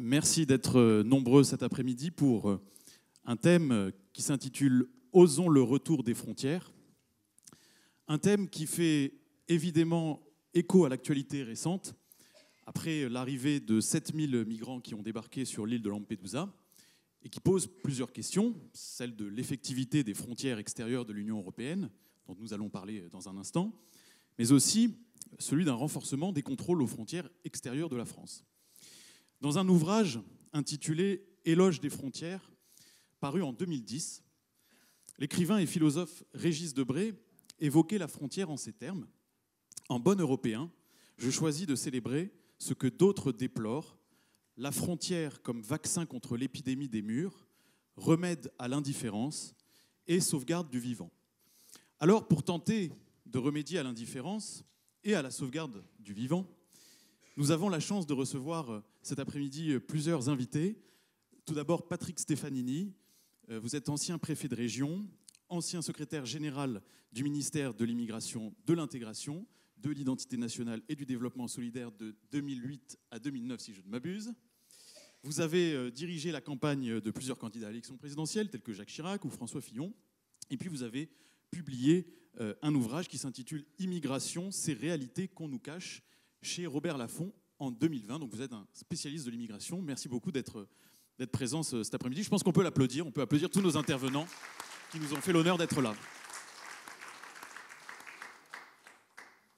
Merci d'être nombreux cet après-midi pour un thème qui s'intitule « Osons le retour des frontières ». Un thème qui fait évidemment écho à l'actualité récente, après l'arrivée de 7000 migrants qui ont débarqué sur l'île de Lampedusa, et qui pose plusieurs questions, celle de l'effectivité des frontières extérieures de l'Union européenne, dont nous allons parler dans un instant, mais aussi celui d'un renforcement des contrôles aux frontières extérieures de la France. Dans un ouvrage intitulé « Éloge des frontières », paru en 2010, l'écrivain et philosophe Régis Debray évoquait la frontière en ces termes. « En bon européen, je choisis de célébrer ce que d'autres déplorent, la frontière comme vaccin contre l'épidémie des murs, remède à l'indifférence et sauvegarde du vivant. » Alors, pour tenter de remédier à l'indifférence et à la sauvegarde du vivant, nous avons la chance de recevoir cet après-midi plusieurs invités. Tout d'abord, Patrick Stefanini. Vous êtes ancien préfet de région, ancien secrétaire général du ministère de l'Immigration, de l'Intégration, de l'Identité nationale et du Développement solidaire de 2008 à 2009, si je ne m'abuse. Vous avez dirigé la campagne de plusieurs candidats à l'élection présidentielle, tels que Jacques Chirac ou François Fillon. Et puis vous avez publié un ouvrage qui s'intitule « Immigration, ces réalités qu'on nous cache » chez Robert Laffont en 2020. Donc vous êtes un spécialiste de l'immigration. Merci beaucoup d'être présent cet après-midi. Je pense qu'on peut l'applaudir. On peut applaudir tous nos intervenants qui nous ont fait l'honneur d'être là.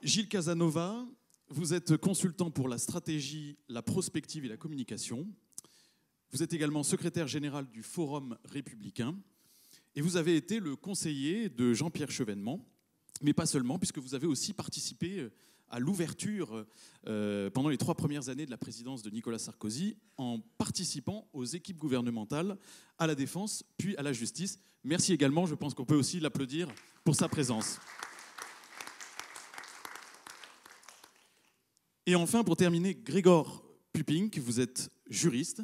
Gilles Casanova, vous êtes consultant pour la stratégie, la prospective et la communication. Vous êtes également secrétaire général du Forum républicain. Et vous avez été le conseiller de Jean-Pierre Chevènement, mais pas seulement, puisque vous avez aussi participé à l'ouverture pendant les 3 premières années de la présidence de Nicolas Sarkozy en participant aux équipes gouvernementales, à la défense, puis à la justice. Merci également, je pense qu'on peut aussi l'applaudir pour sa présence. Et enfin, pour terminer, Gregor Pupink, vous êtes juriste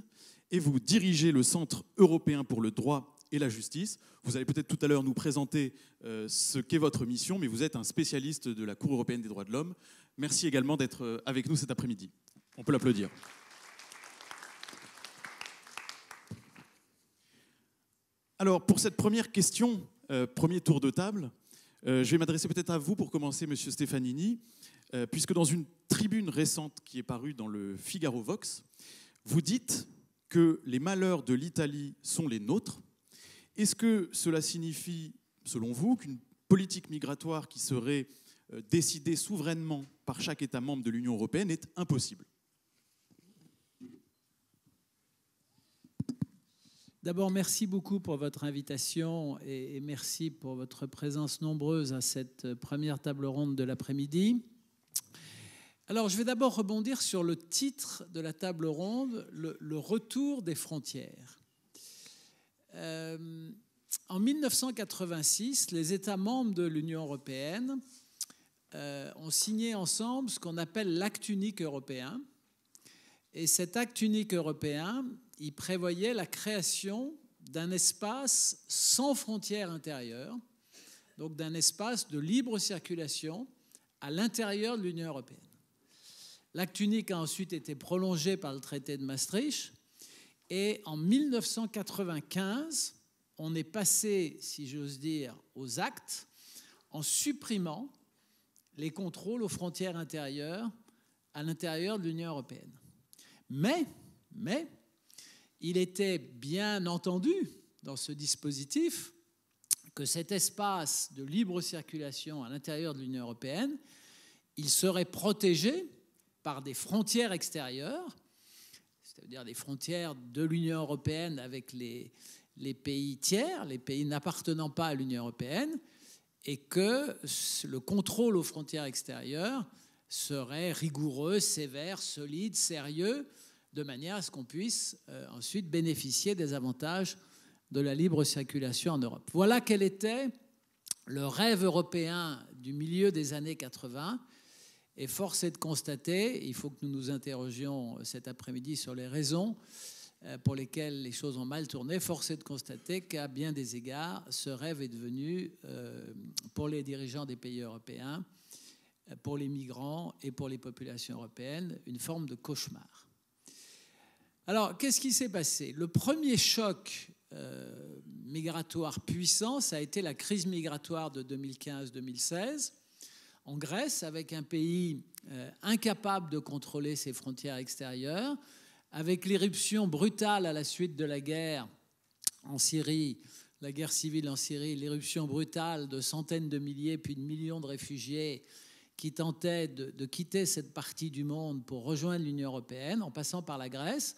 et vous dirigez le Centre européen pour le droit et la justice. Vous allez peut-être tout à l'heure nous présenter ce qu'est votre mission, mais vous êtes un spécialiste de la Cour européenne des droits de l'homme. Merci également d'être avec nous cet après-midi. On peut l'applaudir. Alors, pour cette première question, premier tour de table, je vais m'adresser peut-être à vous pour commencer, Monsieur Stefanini, puisque dans une tribune récente qui est parue dans le Figaro Vox, vous dites que les malheurs de l'Italie sont les nôtres. Est-ce que cela signifie, selon vous, qu'une politique migratoire qui serait décidée souverainement par chaque État membre de l'Union européenne est impossible ? D'abord, merci beaucoup pour votre invitation et merci pour votre présence nombreuse à cette première table ronde de l'après-midi. Alors, je vais d'abord rebondir sur le titre de la table ronde, le retour des frontières. En 1986, les États membres de l'Union européenne ont signé ensemble ce qu'on appelle l'acte unique européen. Et cet acte unique européen, il prévoyait la création d'un espace sans frontières intérieures, donc d'un espace de libre circulation à l'intérieur de l'Union européenne. L'acte unique a ensuite été prolongé par le traité de Maastricht et en 1995, on est passé, si j'ose dire, aux actes en supprimant les contrôles aux frontières intérieures à l'intérieur de l'Union européenne. Mais, il était bien entendu dans ce dispositif que cet espace de libre circulation à l'intérieur de l'Union européenne, il serait protégé par des frontières extérieures, c'est-à-dire des frontières de l'Union européenne avec les pays tiers, les pays n'appartenant pas à l'Union européenne, et que le contrôle aux frontières extérieures serait rigoureux, sévère, solide, sérieux, de manière à ce qu'on puisse ensuite bénéficier des avantages de la libre circulation en Europe. Voilà quel était le rêve européen du milieu des années 80. Et force est de constater, il faut que nous nous interrogions cet après-midi sur les raisons pour lesquelles les choses ont mal tourné, force est de constater qu'à bien des égards, ce rêve est devenu, pour les dirigeants des pays européens, pour les migrants et pour les populations européennes, une forme de cauchemar. Alors, qu'est-ce qui s'est passé? Le premier choc migratoire puissant, ça a été la crise migratoire de 2015-2016 en Grèce, avec un pays incapable de contrôler ses frontières extérieures, avec l'irruption brutale à la suite de la guerre en Syrie, la guerre civile en Syrie, l'irruption brutale de centaines de milliers puis de millions de réfugiés qui tentaient de quitter cette partie du monde pour rejoindre l'Union européenne, en passant par la Grèce,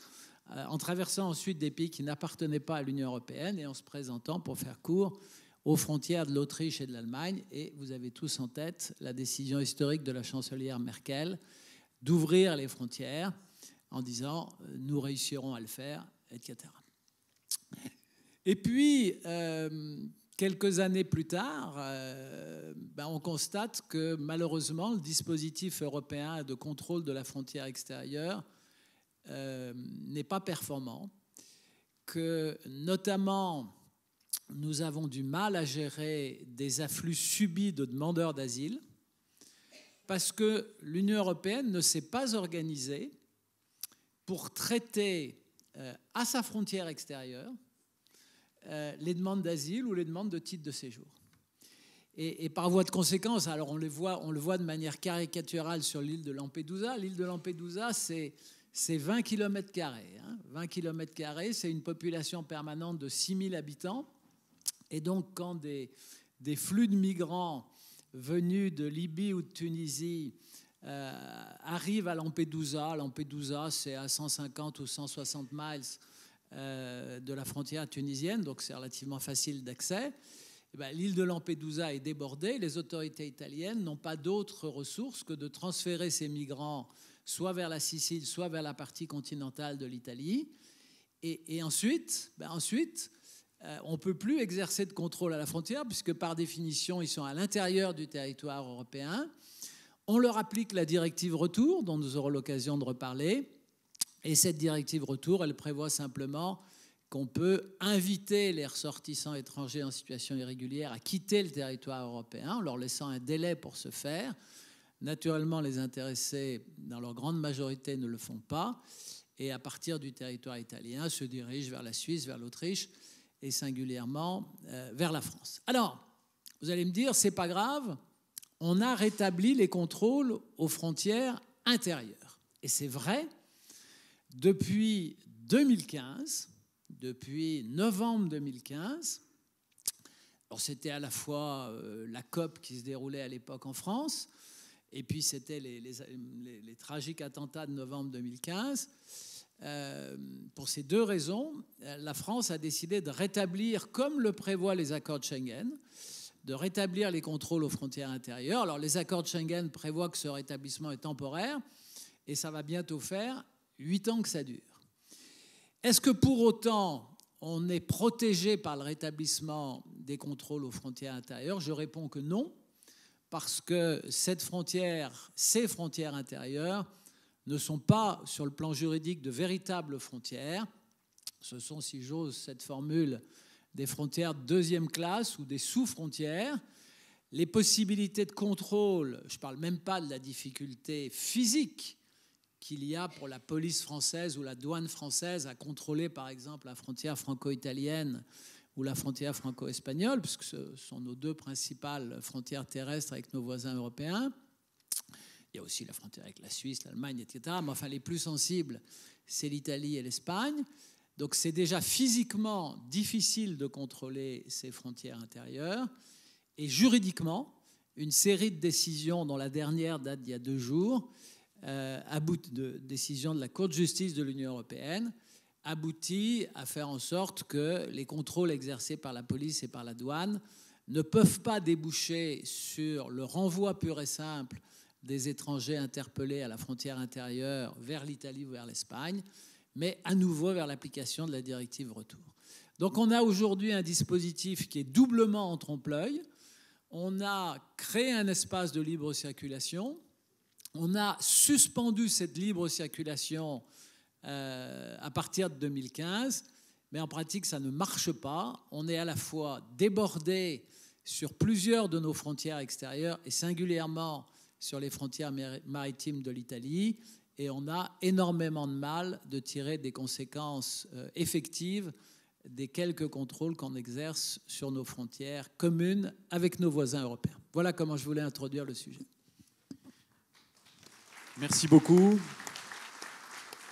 en traversant ensuite des pays qui n'appartenaient pas à l'Union européenne et en se présentant, pour faire court, aux frontières de l'Autriche et de l'Allemagne. Et vous avez tous en tête la décision historique de la chancelière Merkel d'ouvrir les frontières en disant « nous réussirons à le faire », etc. Et puis, quelques années plus tard, on constate que malheureusement, le dispositif européen de contrôle de la frontière extérieure n'est pas performant, que notamment nous avons du mal à gérer des afflux subis de demandeurs d'asile parce que l'Union européenne ne s'est pas organisée pour traiter à sa frontière extérieure les demandes d'asile ou les demandes de titre de séjour. Et par voie de conséquence, alors on le voit de manière caricaturale sur l'île de Lampedusa. L'île de Lampedusa, c'est 20 km². 20 km², c'est une population permanente de 6 000 habitants. Et donc, quand des flux de migrants venus de Libye ou de Tunisie arrivent à Lampedusa, c'est à 150 ou 160 miles de la frontière tunisienne, donc c'est relativement facile d'accès. L'île de Lampedusa est débordée. Les autorités italiennes n'ont pas d'autre ressource que de transférer ces migrants soit vers la Sicile, soit vers la partie continentale de l'Italie. Et ensuite, on ne peut plus exercer de contrôle à la frontière puisque par définition, ils sont à l'intérieur du territoire européen. On leur applique la directive retour, dont nous aurons l'occasion de reparler. Et cette directive retour, elle prévoit simplement qu'on peut inviter les ressortissants étrangers en situation irrégulière à quitter le territoire européen en leur laissant un délai pour ce faire. Naturellement, les intéressés, dans leur grande majorité, ne le font pas et à partir du territoire italien, se dirigent vers la Suisse, vers l'Autriche et singulièrement vers la France. Alors, vous allez me dire, c'est pas grave, on a rétabli les contrôles aux frontières intérieures. Et c'est vrai, depuis 2015, depuis novembre 2015, alors c'était à la fois la COP qui se déroulait à l'époque en France, et puis c'était les tragiques attentats de novembre 2015. Pour ces deux raisons, la France a décidé de rétablir, comme le prévoient les accords de Schengen, de rétablir les contrôles aux frontières intérieures. Alors les accords de Schengen prévoient que ce rétablissement est temporaire, et ça va bientôt faire 8 ans que ça dure. Est-ce que pour autant on est protégé par le rétablissement des contrôles aux frontières intérieures? Je réponds que non, parce que ces frontières intérieures ne sont pas, sur le plan juridique, de véritables frontières. Ce sont, si j'ose cette formule, des frontières de deuxième classe ou des sous-frontières. Les possibilités de contrôle, je ne parle même pas de la difficulté physique qu'il y a pour la police française ou la douane française à contrôler, par exemple, la frontière franco-italienne ou la frontière franco-espagnole, puisque ce sont nos deux principales frontières terrestres avec nos voisins européens. Il y a aussi la frontière avec la Suisse, l'Allemagne, etc. Mais enfin, les plus sensibles, c'est l'Italie et l'Espagne. Donc, c'est déjà physiquement difficile de contrôler ces frontières intérieures. Et juridiquement, une série de décisions, dont la dernière date d'il y a 2 jours, décision de la Cour de justice de l'Union européenne, aboutit à faire en sorte que les contrôles exercés par la police et par la douane ne peuvent pas déboucher sur le renvoi pur et simple des étrangers interpellés à la frontière intérieure vers l'Italie ou vers l'Espagne, mais à nouveau vers l'application de la directive retour. Donc on a aujourd'hui un dispositif qui est doublement en trompe-l'œil. On a créé un espace de libre circulation. On a suspendu cette libre circulation à partir de 2015, mais en pratique, ça ne marche pas. On est à la fois débordé sur plusieurs de nos frontières extérieures et singulièrement sur les frontières maritimes de l'Italie, et on a énormément de mal de tirer des conséquences effectives des quelques contrôles qu'on exerce sur nos frontières communes avec nos voisins européens. Voilà comment je voulais introduire le sujet. Merci beaucoup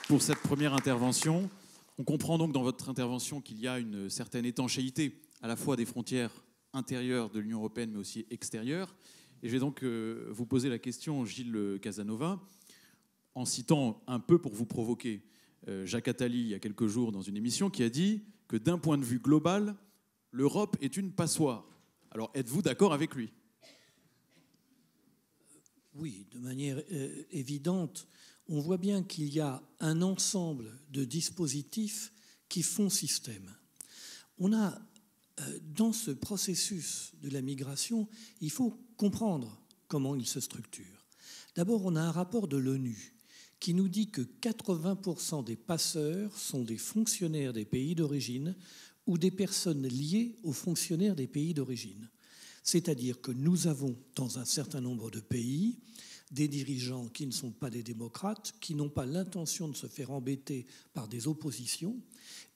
pour cette première intervention. On comprend donc dans votre intervention qu'il y a une certaine étanchéité à la fois des frontières intérieures de l'Union européenne mais aussi extérieures. Et je vais donc vous poser la question, Gilles Casanova, en citant un peu pour vous provoquer Jacques Attali il y a quelques jours dans une émission qui a dit que d'un point de vue global, l'Europe est une passoire. Alors êtes-vous d'accord avec lui ? Oui, de manière évidente. On voit bien qu'il y a un ensemble de dispositifs qui font système. On a, dans ce processus de la migration, il faut comprendre comment il se structure. D'abord, on a un rapport de l'ONU qui nous dit que 80% des passeurs sont des fonctionnaires des pays d'origine ou des personnes liées aux fonctionnaires des pays d'origine. C'est-à-dire que nous avons, dans un certain nombre de pays, des dirigeants qui ne sont pas des démocrates, qui n'ont pas l'intention de se faire embêter par des oppositions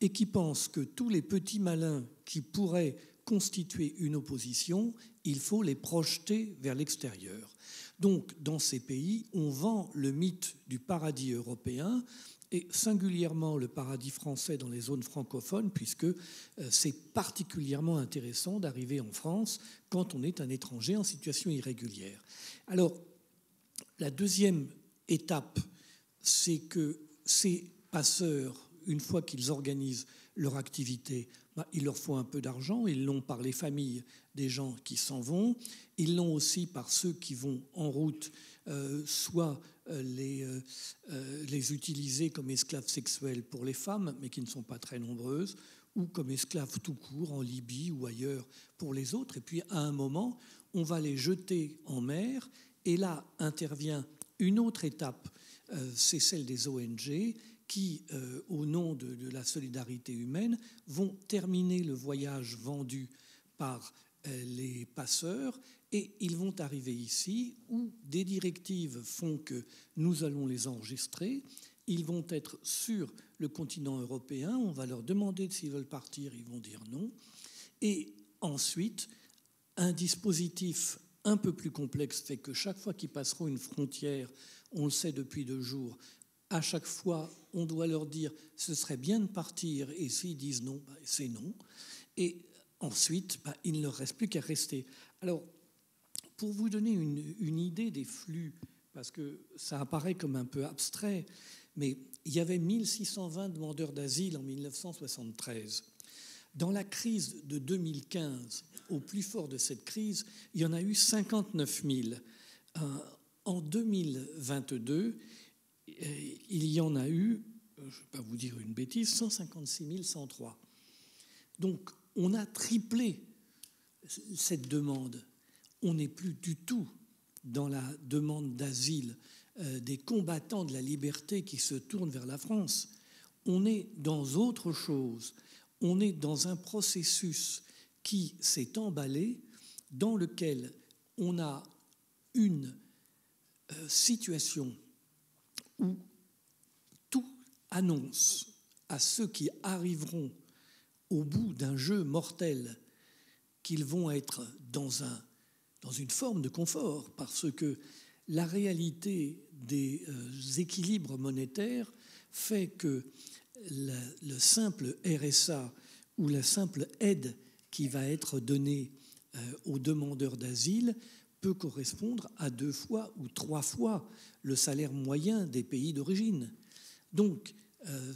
et qui pensent que tous les petits malins qui pourraient constituer une opposition, il faut les projeter vers l'extérieur. Donc, dans ces pays, on vend le mythe du paradis européen et singulièrement le paradis français dans les zones francophones, puisque c'est particulièrement intéressant d'arriver en France quand on est un étranger en situation irrégulière. Alors, la deuxième étape, c'est que ces passeurs, une fois qu'ils organisent leur activité, il leur faut un peu d'argent. Ils l'ont par les familles des gens qui s'en vont. Ils l'ont aussi par ceux qui vont en route, soit les utiliser comme esclaves sexuels pour les femmes, mais qui ne sont pas très nombreuses, ou comme esclaves tout court en Libye ou ailleurs pour les autres. Et puis, à un moment, on va les jeter en mer. Et là intervient une autre étape, c'est celle des ONG qui, au nom de la solidarité humaine, vont terminer le voyage vendu par les passeurs et ils vont arriver ici où des directives font que nous allons les enregistrer. Ils vont être sur le continent européen, on va leur demander s'ils veulent partir, ils vont dire non. Et ensuite, un dispositif un peu plus complexe fait que chaque fois qu'ils passeront une frontière, on le sait depuis 2 jours, à chaque fois, on doit leur dire « ce serait bien de partir » et s'ils disent non, c'est non. Et ensuite, il ne leur reste plus qu'à rester. Alors, pour vous donner une idée des flux, parce que ça apparaît comme un peu abstrait, mais il y avait 1620 demandeurs d'asile en 1973. Dans la crise de 2015, au plus fort de cette crise, il y en a eu 59 000. En 2022, il y en a eu, je ne vais pas vous dire une bêtise, 156 103. Donc, on a triplé cette demande. On n'est plus du tout dans la demande d'asile des combattants de la liberté qui se tournent vers la France. On est dans autre chose. On est dans un processus qui s'est emballé, dans lequel on a une situation où tout annonce à ceux qui arriveront au bout d'un jeu mortel qu'ils vont être dans une forme de confort, parce que la réalité des équilibres monétaires fait que le simple RSA ou la simple aide qui va être donnée aux demandeurs d'asile peut correspondre à 2 fois ou 3 fois le salaire moyen des pays d'origine. Donc,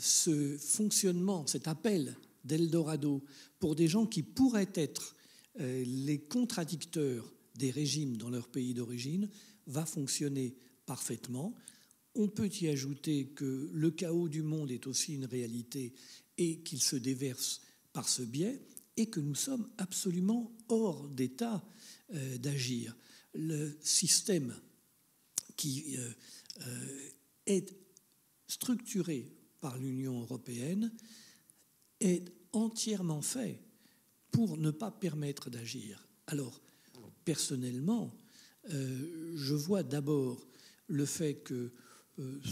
ce fonctionnement, cet appel d'Eldorado pour des gens qui pourraient être les contradicteurs des régimes dans leur pays d'origine va fonctionner parfaitement. On peut y ajouter que le chaos du monde est aussi une réalité et qu'il se déverse par ce biais et que nous sommes absolument hors d'état d'agir. Le système qui est structuré par l'Union européenne est entièrement fait pour ne pas permettre d'agir. Alors, personnellement, je vois d'abord le fait que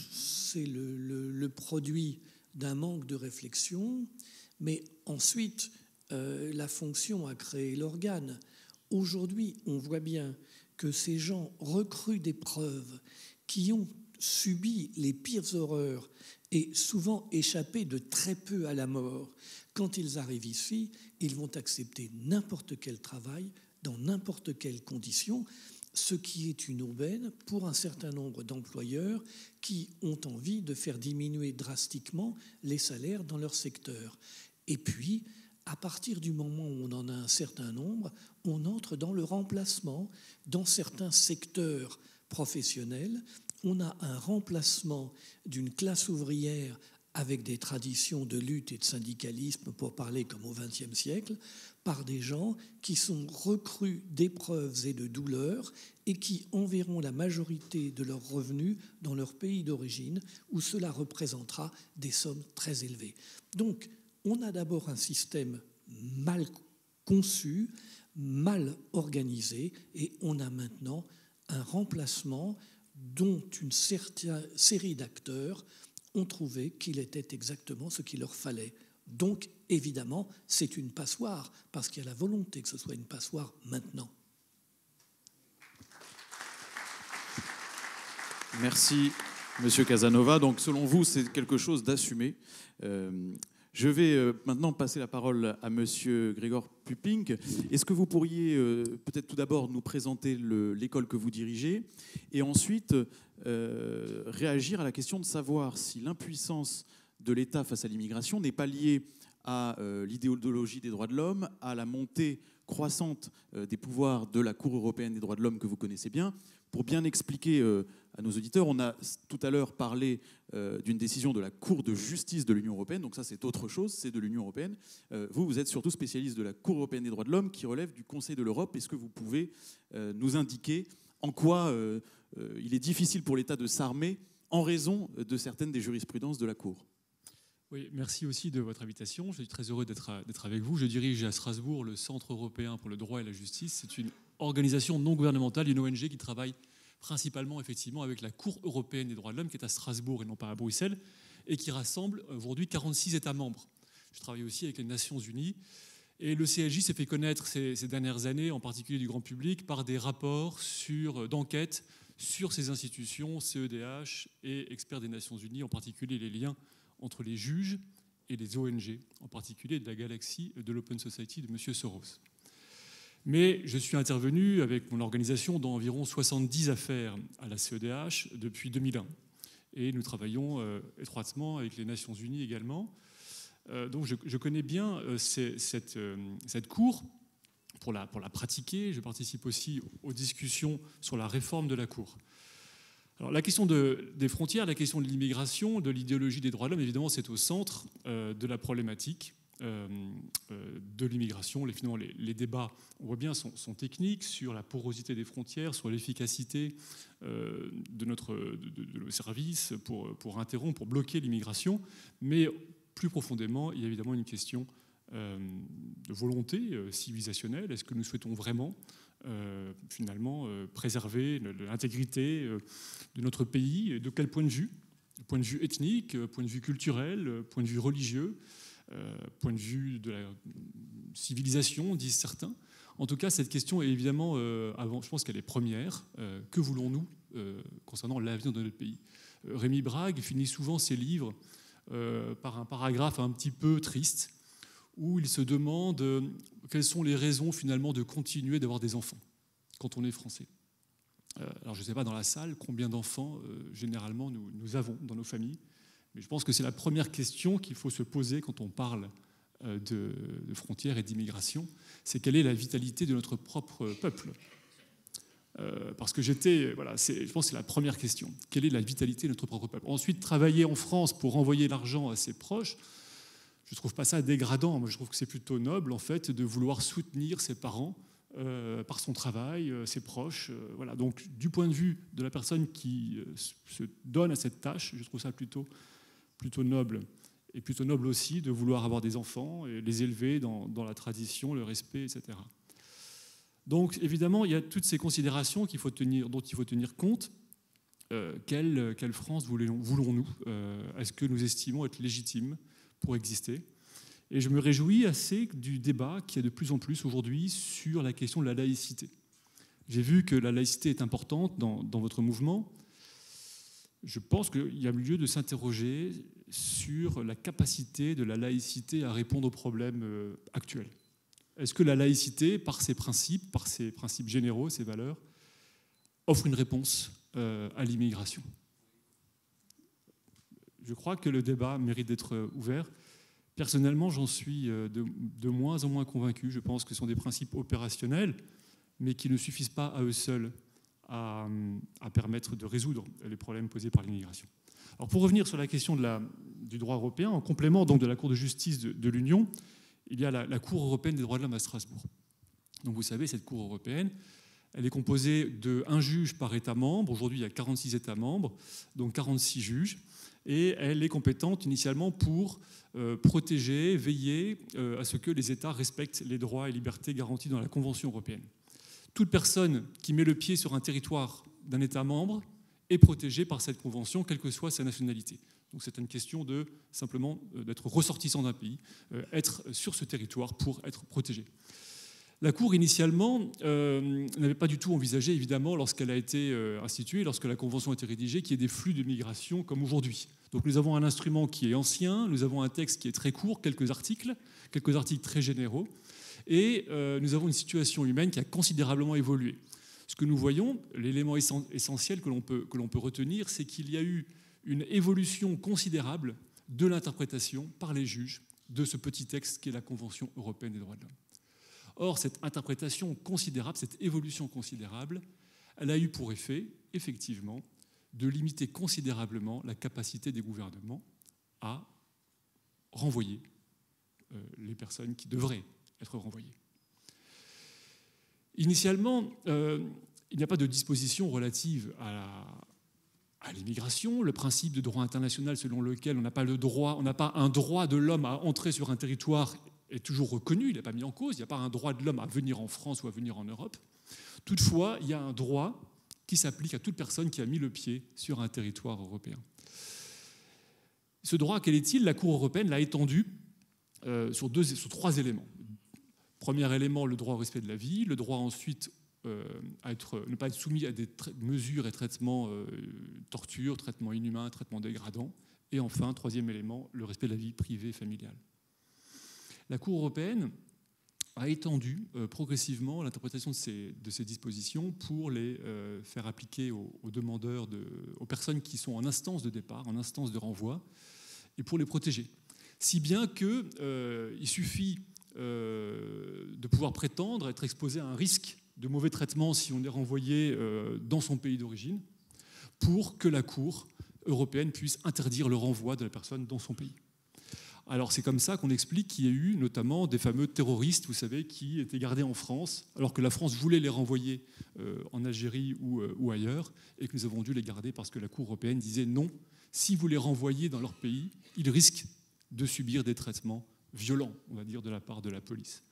c'est le produit d'un manque de réflexion, mais ensuite, la fonction a créé l'organe. Aujourd'hui, on voit bien que ces gens recrues d'épreuves qui ont subi les pires horreurs et souvent échappé de très peu à la mort, quand ils arrivent ici, ils vont accepter n'importe quel travail, dans n'importe quelles conditions, ce qui est une aubaine pour un certain nombre d'employeurs qui ont envie de faire diminuer drastiquement les salaires dans leur secteur. Et puis, à partir du moment où on en a un certain nombre, on entre dans le remplacement. Dans certains secteurs professionnels, on a un remplacement d'une classe ouvrière avec des traditions de lutte et de syndicalisme, pour parler comme au XXe siècle, par des gens qui sont recrues d'épreuves et de douleurs et qui enverront la majorité de leurs revenus dans leur pays d'origine, où cela représentera des sommes très élevées. Donc, on a d'abord un système mal conçu, mal organisé, et on a maintenant un remplacement dont une certaine série d'acteurs ont trouvé qu'il était exactement ce qu'il leur fallait. Donc, évidemment, c'est une passoire, parce qu'il y a la volonté que ce soit une passoire maintenant. Merci, Monsieur Casanova. Donc, selon vous, c'est quelque chose d'assumé. Je vais maintenant passer la parole à Monsieur Gregor Pupink. Est-ce que vous pourriez peut-être tout d'abord nous présenter l'école que vous dirigez et ensuite réagir à la question de savoir si l'impuissance de l'État face à l'immigration n'est pas liée à l'idéologie des droits de l'homme, à la montée croissante des pouvoirs de la Cour européenne des droits de l'homme que vous connaissez bien. Pour bien expliquer à nos auditeurs, on a tout à l'heure parlé d'une décision de la Cour de justice de l'Union européenne, donc ça c'est autre chose, c'est de l'Union européenne. Vous êtes surtout spécialiste de la Cour européenne des droits de l'homme qui relève du Conseil de l'Europe. Est-ce que vous pouvez nous indiquer en quoi il est difficile pour l'État de s'armer en raison de certaines des jurisprudences de la Cour ? Oui, merci aussi de votre invitation. Je suis très heureux d'être avec vous. Je dirige à Strasbourg le Centre européen pour le droit et la justice. C'est une organisation non gouvernementale, une ONG qui travaille principalement effectivement avec la Cour européenne des droits de l'homme qui est à Strasbourg et non pas à Bruxelles et qui rassemble aujourd'hui 46 États membres. Je travaille aussi avec les Nations Unies et le CSJ s'est fait connaître ces dernières années, en particulier du grand public, par des rapports d'enquête sur ces institutions, CEDH et experts des Nations Unies, en particulier les liens entre les juges et les ONG, en particulier de la galaxie de l'Open Society de M. Soros. Mais je suis intervenu avec mon organisation dans environ 70 affaires à la CEDH depuis 2001. Et nous travaillons étroitement avec les Nations Unies également. Donc je connais bien cette cour pour la pratiquer. Je participe aussi aux discussions sur la réforme de la Cour. Alors, la question des frontières, la question de l'immigration, de l'idéologie des droits de l'homme, évidemment, c'est au centre de la problématique de l'immigration. Les débats, on voit bien, sont techniques sur la porosité des frontières, sur l'efficacité de nos services pour interrompre, pour bloquer l'immigration. Mais plus profondément, il y a évidemment une question de volonté civilisationnelle. Est-ce que nous souhaitons vraiment préserver l'intégrité de notre pays, et de quel point de vue ? Point de vue ethnique, point de vue culturel, point de vue religieux, point de vue de la civilisation, disent certains. En tout cas, cette question est évidemment, je pense qu'elle est première. Que voulons-nous concernant l'avenir de notre pays ? Rémi Brague finit souvent ses livres par un paragraphe un petit peu triste, où il se demande quelles sont les raisons finalement de continuer d'avoir des enfants quand on est français. Alors je ne sais pas dans la salle combien d'enfants généralement nous avons dans nos familles, mais je pense que c'est la première question qu'il faut se poser quand on parle de frontières et d'immigration, c'est quelle est la vitalité de notre propre peuple. Parce que je pense que c'est la première question. Quelle est la vitalité de notre propre peuple ? Ensuite, travailler en France pour envoyer l'argent à ses proches, je ne trouve pas ça dégradant. Moi, je trouve que c'est plutôt noble, en fait, de vouloir soutenir ses parents par son travail, ses proches. Voilà. Donc, du point de vue de la personne qui se donne à cette tâche, je trouve ça plutôt noble. Et plutôt noble aussi de vouloir avoir des enfants et les élever dans la tradition, le respect, etc. Donc, évidemment, il y a toutes ces considérations dont il faut tenir compte. quelle France voulons-nous? Est-ce que nous estimons être légitimes pour exister? Et je me réjouis assez du débat qu'il y a de plus en plus aujourd'hui sur la question de la laïcité. J'ai vu que la laïcité est importante dans votre mouvement. Je pense qu'il y a lieu de s'interroger sur la capacité de la laïcité à répondre aux problèmes actuels. Est-ce que la laïcité, par ses principes généraux, ses valeurs, offre une réponse à l'immigration? Je crois que le débat mérite d'être ouvert. Personnellement, j'en suis de moins en moins convaincu. Je pense que ce sont des principes opérationnels, mais qui ne suffisent pas à eux seuls à permettre de résoudre les problèmes posés par l'immigration. Alors, pour revenir sur la question du droit européen, en complément donc de la Cour de justice de l'Union, il y a la Cour européenne des droits de l'homme à Strasbourg. Donc, vous savez, cette Cour européenne, elle est composée d'un juge par État membre. Aujourd'hui, il y a 46 États membres, donc 46 juges. Et elle est compétente initialement pour protéger, veiller à ce que les États respectent les droits et libertés garantis dans la Convention européenne. Toute personne qui met le pied sur un territoire d'un État membre est protégée par cette Convention, quelle que soit sa nationalité. Donc c'est une question simplement d'être ressortissant d'un pays, être sur ce territoire pour être protégé. La Cour, initialement, n'avait pas du tout envisagé, évidemment, lorsqu'elle a été instituée, lorsque la Convention a été rédigée, qu'il y ait des flux de migration comme aujourd'hui. Donc nous avons un instrument qui est ancien, nous avons un texte qui est très court, quelques articles très généraux, et nous avons une situation humaine qui a considérablement évolué. Ce que nous voyons, l'élément essentiel que l'on peut retenir, c'est qu'il y a eu une évolution considérable de l'interprétation par les juges de ce petit texte qu'est la Convention européenne des droits de l'homme. Or, cette interprétation considérable, cette évolution considérable, elle a eu pour effet, effectivement, de limiter considérablement la capacité des gouvernements à renvoyer les personnes qui devraient être renvoyées. Initialement, il n'y a pas de disposition relative à l'immigration. Le principe de droit international selon lequel on n'a pas un droit de l'homme à entrer sur un territoire est toujours reconnu, il n'est pas mis en cause. Il n'y a pas un droit de l'homme à venir en France ou à venir en Europe. Toutefois, il y a un droit qui s'applique à toute personne qui a mis le pied sur un territoire européen. Ce droit, quel est-il? La Cour européenne l'a étendu sur 3 éléments. Premier élément, le droit au respect de la vie. Le droit ensuite à ne pas être soumis à des mesures et traitements, torture, traitements inhumains, traitements dégradants. Et enfin, troisième élément, le respect de la vie privée et familiale. La Cour européenne a étendu progressivement l'interprétation de ces dispositions pour les faire appliquer aux demandeurs, aux personnes qui sont en instance de départ, en instance de renvoi, et pour les protéger. Si bien qu'il suffit de pouvoir prétendre être exposé à un risque de mauvais traitement si on est renvoyé dans son pays d'origine, pour que la Cour européenne puisse interdire le renvoi de la personne dans son pays. Alors c'est comme ça qu'on explique qu'il y a eu notamment des fameux terroristes, vous savez, qui étaient gardés en France, alors que la France voulait les renvoyer en Algérie ou ailleurs, et que nous avons dû les garder parce que la Cour européenne disait non, si vous les renvoyez dans leur pays, ils risquent de subir des traitements violents, on va dire, de la part de la police.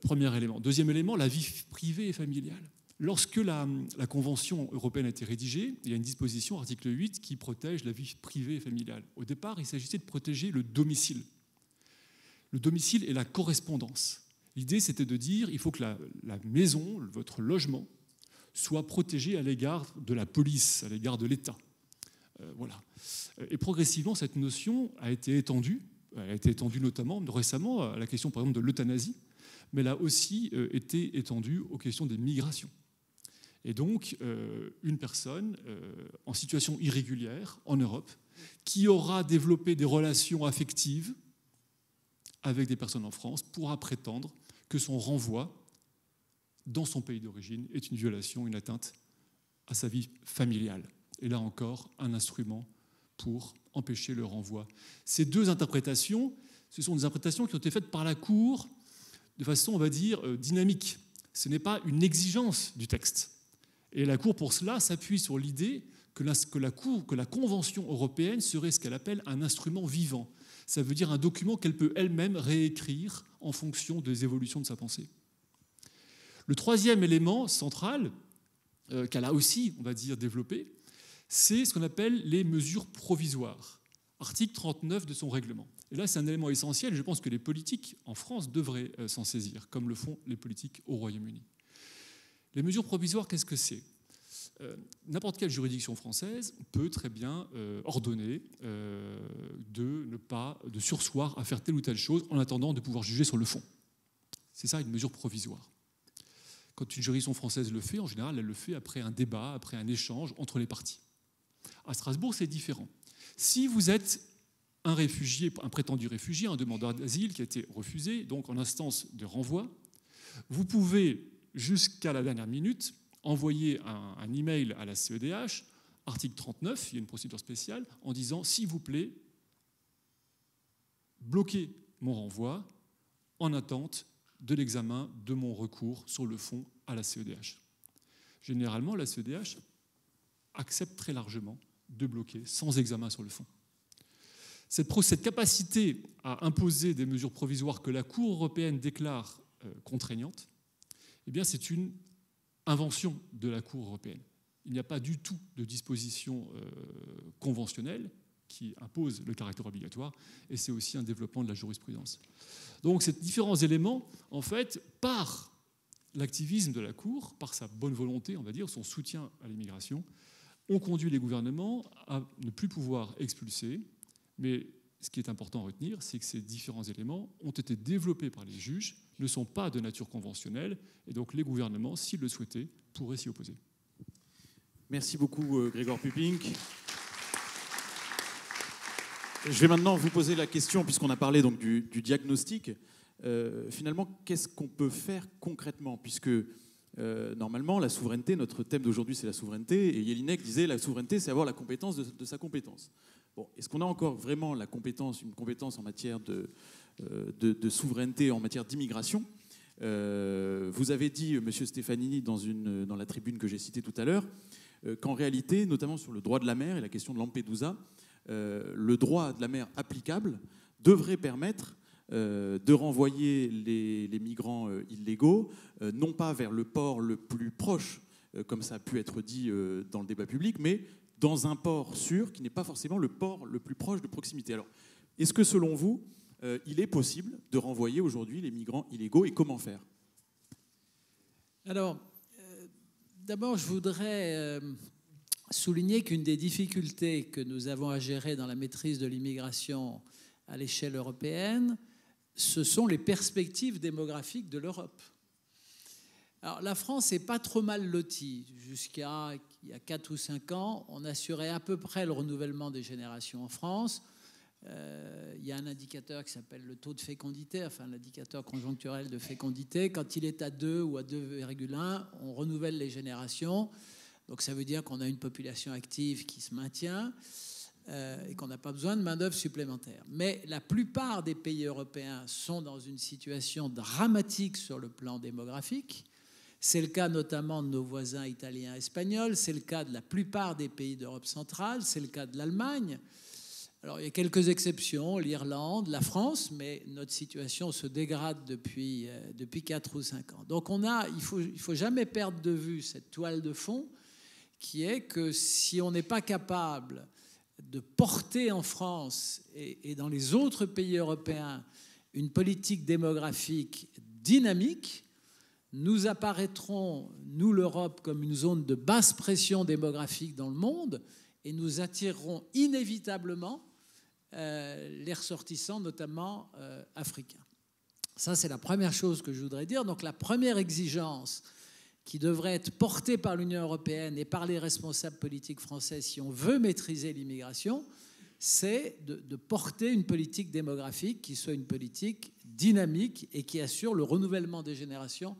Premier élément. Deuxième élément, la vie privée et familiale. Lorsque la Convention européenne a été rédigée, il y a une disposition, article 8, qui protège la vie privée et familiale. Au départ, il s'agissait de protéger le domicile. Le domicile et la correspondance. L'idée, c'était de dire il faut que la maison, votre logement, soit protégé à l'égard de la police, à l'égard de l'État. Voilà. Et progressivement, cette notion a été étendue. Elle a été étendue notamment récemment à la question, par exemple, de l'euthanasie, mais elle a aussi été étendue aux questions des migrations. Et donc, une personne en situation irrégulière en Europe qui aura développé des relations affectives avec des personnes en France pourra prétendre que son renvoi dans son pays d'origine est une violation, une atteinte à sa vie familiale. Et là encore, un instrument pour empêcher le renvoi. Ces deux interprétations, ce sont des interprétations qui ont été faites par la Cour de façon, on va dire, dynamique. Ce n'est pas une exigence du texte. Et la Cour, pour cela, s'appuie sur l'idée que la Convention européenne serait ce qu'elle appelle un instrument vivant. Ça veut dire un document qu'elle peut elle-même réécrire en fonction des évolutions de sa pensée. Le troisième élément central, qu'elle a aussi, on va dire, développé, c'est ce qu'on appelle les mesures provisoires, article 39 de son règlement. Et là, c'est un élément essentiel, je pense que les politiques en France devraient s'en saisir, comme le font les politiques au Royaume-Uni. Les mesures provisoires, qu'est-ce que c'est ? N'importe quelle juridiction française peut très bien ordonner de surseoir à faire telle ou telle chose en attendant de pouvoir juger sur le fond. C'est ça une mesure provisoire. Quand une juridiction française le fait, en général, elle le fait après un débat, après un échange entre les parties. À Strasbourg, c'est différent. Si vous êtes un réfugié, un prétendu réfugié, un demandeur d'asile qui a été refusé, donc en instance de renvoi, vous pouvez, jusqu'à la dernière minute, envoyer un email à la CEDH, article 39, il y a une procédure spéciale, en disant « s'il vous plaît, bloquez mon renvoi en attente de l'examen de mon recours sur le fond à la CEDH ». Généralement, la CEDH accepte très largement de bloquer sans examen sur le fond. Cette capacité à imposer des mesures provisoires que la Cour européenne déclare contraignantes, eh bien, c'est une invention de la Cour européenne. Il n'y a pas du tout de disposition conventionnelle qui impose le caractère obligatoire, et c'est aussi un développement de la jurisprudence. Donc ces différents éléments, en fait, par l'activisme de la Cour, par sa bonne volonté, on va dire, son soutien à l'immigration, ont conduit les gouvernements à ne plus pouvoir expulser, mais ce qui est important à retenir, c'est que ces différents éléments ont été développés par les juges, ne sont pas de nature conventionnelle, et donc les gouvernements, s'ils le souhaitaient, pourraient s'y opposer. Merci beaucoup, Grégoire Pupink. Je vais maintenant vous poser la question, puisqu'on a parlé donc du diagnostic. Finalement, qu'est-ce qu'on peut faire concrètement ? Puisque normalement, la souveraineté, notre thème d'aujourd'hui, c'est la souveraineté, et Jelinek disait la souveraineté, c'est avoir la compétence de sa compétence. Bon, est-ce qu'on a encore vraiment une compétence en matière de souveraineté, en matière d'immigration ? Vous avez dit, Monsieur Stefanini, dans la tribune que j'ai citée tout à l'heure, qu'en réalité, notamment sur le droit de la mer et la question de Lampedusa, le droit de la mer applicable devrait permettre de renvoyer les migrants illégaux, non pas vers le port le plus proche, comme ça a pu être dit dans le débat public, mais dans un port sûr qui n'est pas forcément le port le plus proche de proximité. Alors, est-ce que selon vous, il est possible de renvoyer aujourd'hui les migrants illégaux et comment faire ? Alors, d'abord, je voudrais souligner qu'une des difficultés que nous avons à gérer dans la maîtrise de l'immigration à l'échelle européenne, ce sont les perspectives démographiques de l'Europe. Alors, la France n'est pas trop mal lotie. Jusqu'à il y a 4 ou 5 ans, on assurait à peu près le renouvellement des générations en France. Il y a un indicateur qui s'appelle le taux de fécondité, enfin l'indicateur conjoncturel de fécondité. Quand il est à 2 ou à 2,1, on renouvelle les générations. Donc ça veut dire qu'on a une population active qui se maintient et qu'on n'a pas besoin de main-d'œuvre supplémentaire. Mais la plupart des pays européens sont dans une situation dramatique sur le plan démographique. C'est le cas notamment de nos voisins italiens et espagnols, c'est le cas de la plupart des pays d'Europe centrale, c'est le cas de l'Allemagne. Alors il y a quelques exceptions, l'Irlande, la France, mais notre situation se dégrade depuis 4 ou 5 ans. Donc il faut jamais perdre de vue cette toile de fond qui est que si on n'est pas capable de porter en France et dans les autres pays européens une politique démographique dynamique, nous apparaîtrons, nous l'Europe, comme une zone de basse pression démographique dans le monde et nous attirerons inévitablement les ressortissants, notamment africains. Ça, c'est la première chose que je voudrais dire. Donc la première exigence qui devrait être portée par l'Union européenne et par les responsables politiques français si on veut maîtriser l'immigration, c'est de porter une politique démographique qui soit une politique dynamique et qui assure le renouvellement des générations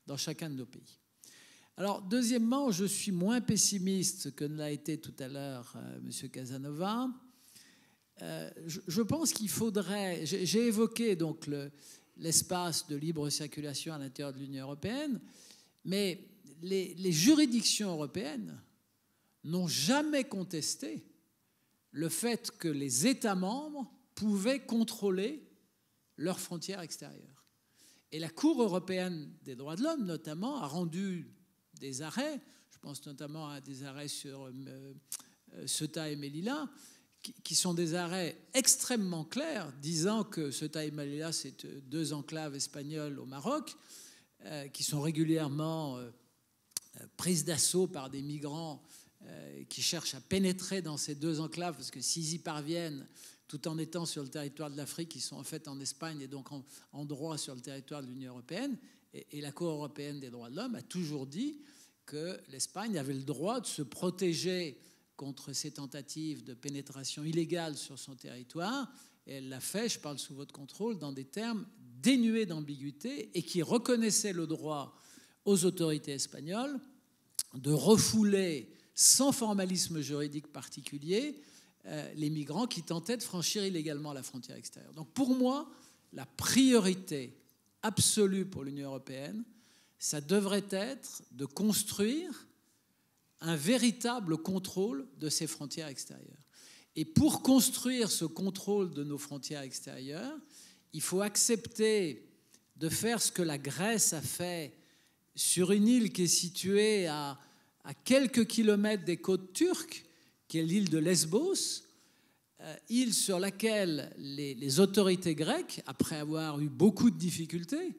dans chacun de nos pays. Alors, deuxièmement, je suis moins pessimiste que ne l'a été tout à l'heure M. Casanova. Je pense qu'il faudrait... J'ai évoqué donc l'espace de libre circulation à l'intérieur de l'Union européenne, mais les juridictions européennes n'ont jamais contesté le fait que les États membres pouvaient contrôler leurs frontières extérieures. Et la Cour européenne des droits de l'homme, notamment, a rendu des arrêts. Je pense notamment à des arrêts sur Ceuta et Melilla, qui sont des arrêts extrêmement clairs, disant que Ceuta et Melilla, c'est 2 enclaves espagnoles au Maroc, qui sont régulièrement prises d'assaut par des migrants qui cherchent à pénétrer dans ces 2 enclaves, parce que s'ils y parviennent, tout en étant sur le territoire de l'Afrique, ils sont en fait en Espagne et donc en droit sur le territoire de l'Union européenne. Et la Cour européenne des droits de l'homme a toujours dit que l'Espagne avait le droit de se protéger contre ces tentatives de pénétration illégale sur son territoire. Et elle l'a fait, je parle sous votre contrôle, dans des termes dénués d'ambiguïté et qui reconnaissaient le droit aux autorités espagnoles de refouler sans formalisme juridique particulier les migrants qui tentaient de franchir illégalement la frontière extérieure. Donc pour moi, la priorité absolue pour l'Union européenne, ça devrait être de construire un véritable contrôle de ses frontières extérieures. Et pour construire ce contrôle de nos frontières extérieures, il faut accepter de faire ce que la Grèce a fait sur une île qui est située à quelques kilomètres des côtes turques, qui est l'île de Lesbos, île sur laquelle les autorités grecques, après avoir eu beaucoup de difficultés,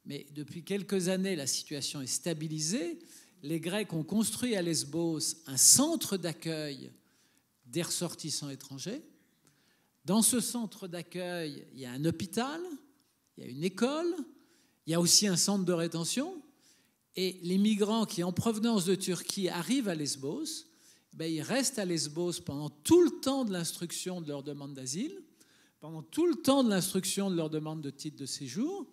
mais depuis quelques années, la situation est stabilisée, les Grecs ont construit à Lesbos un centre d'accueil des ressortissants étrangers. Dans ce centre d'accueil, il y a un hôpital, il y a une école, il y a aussi un centre de rétention. Et les migrants qui, en provenance de Turquie, arrivent à Lesbos, ils restent à Lesbos pendant tout le temps de l'instruction de leur demande d'asile, pendant tout le temps de l'instruction de leur demande de titre de séjour,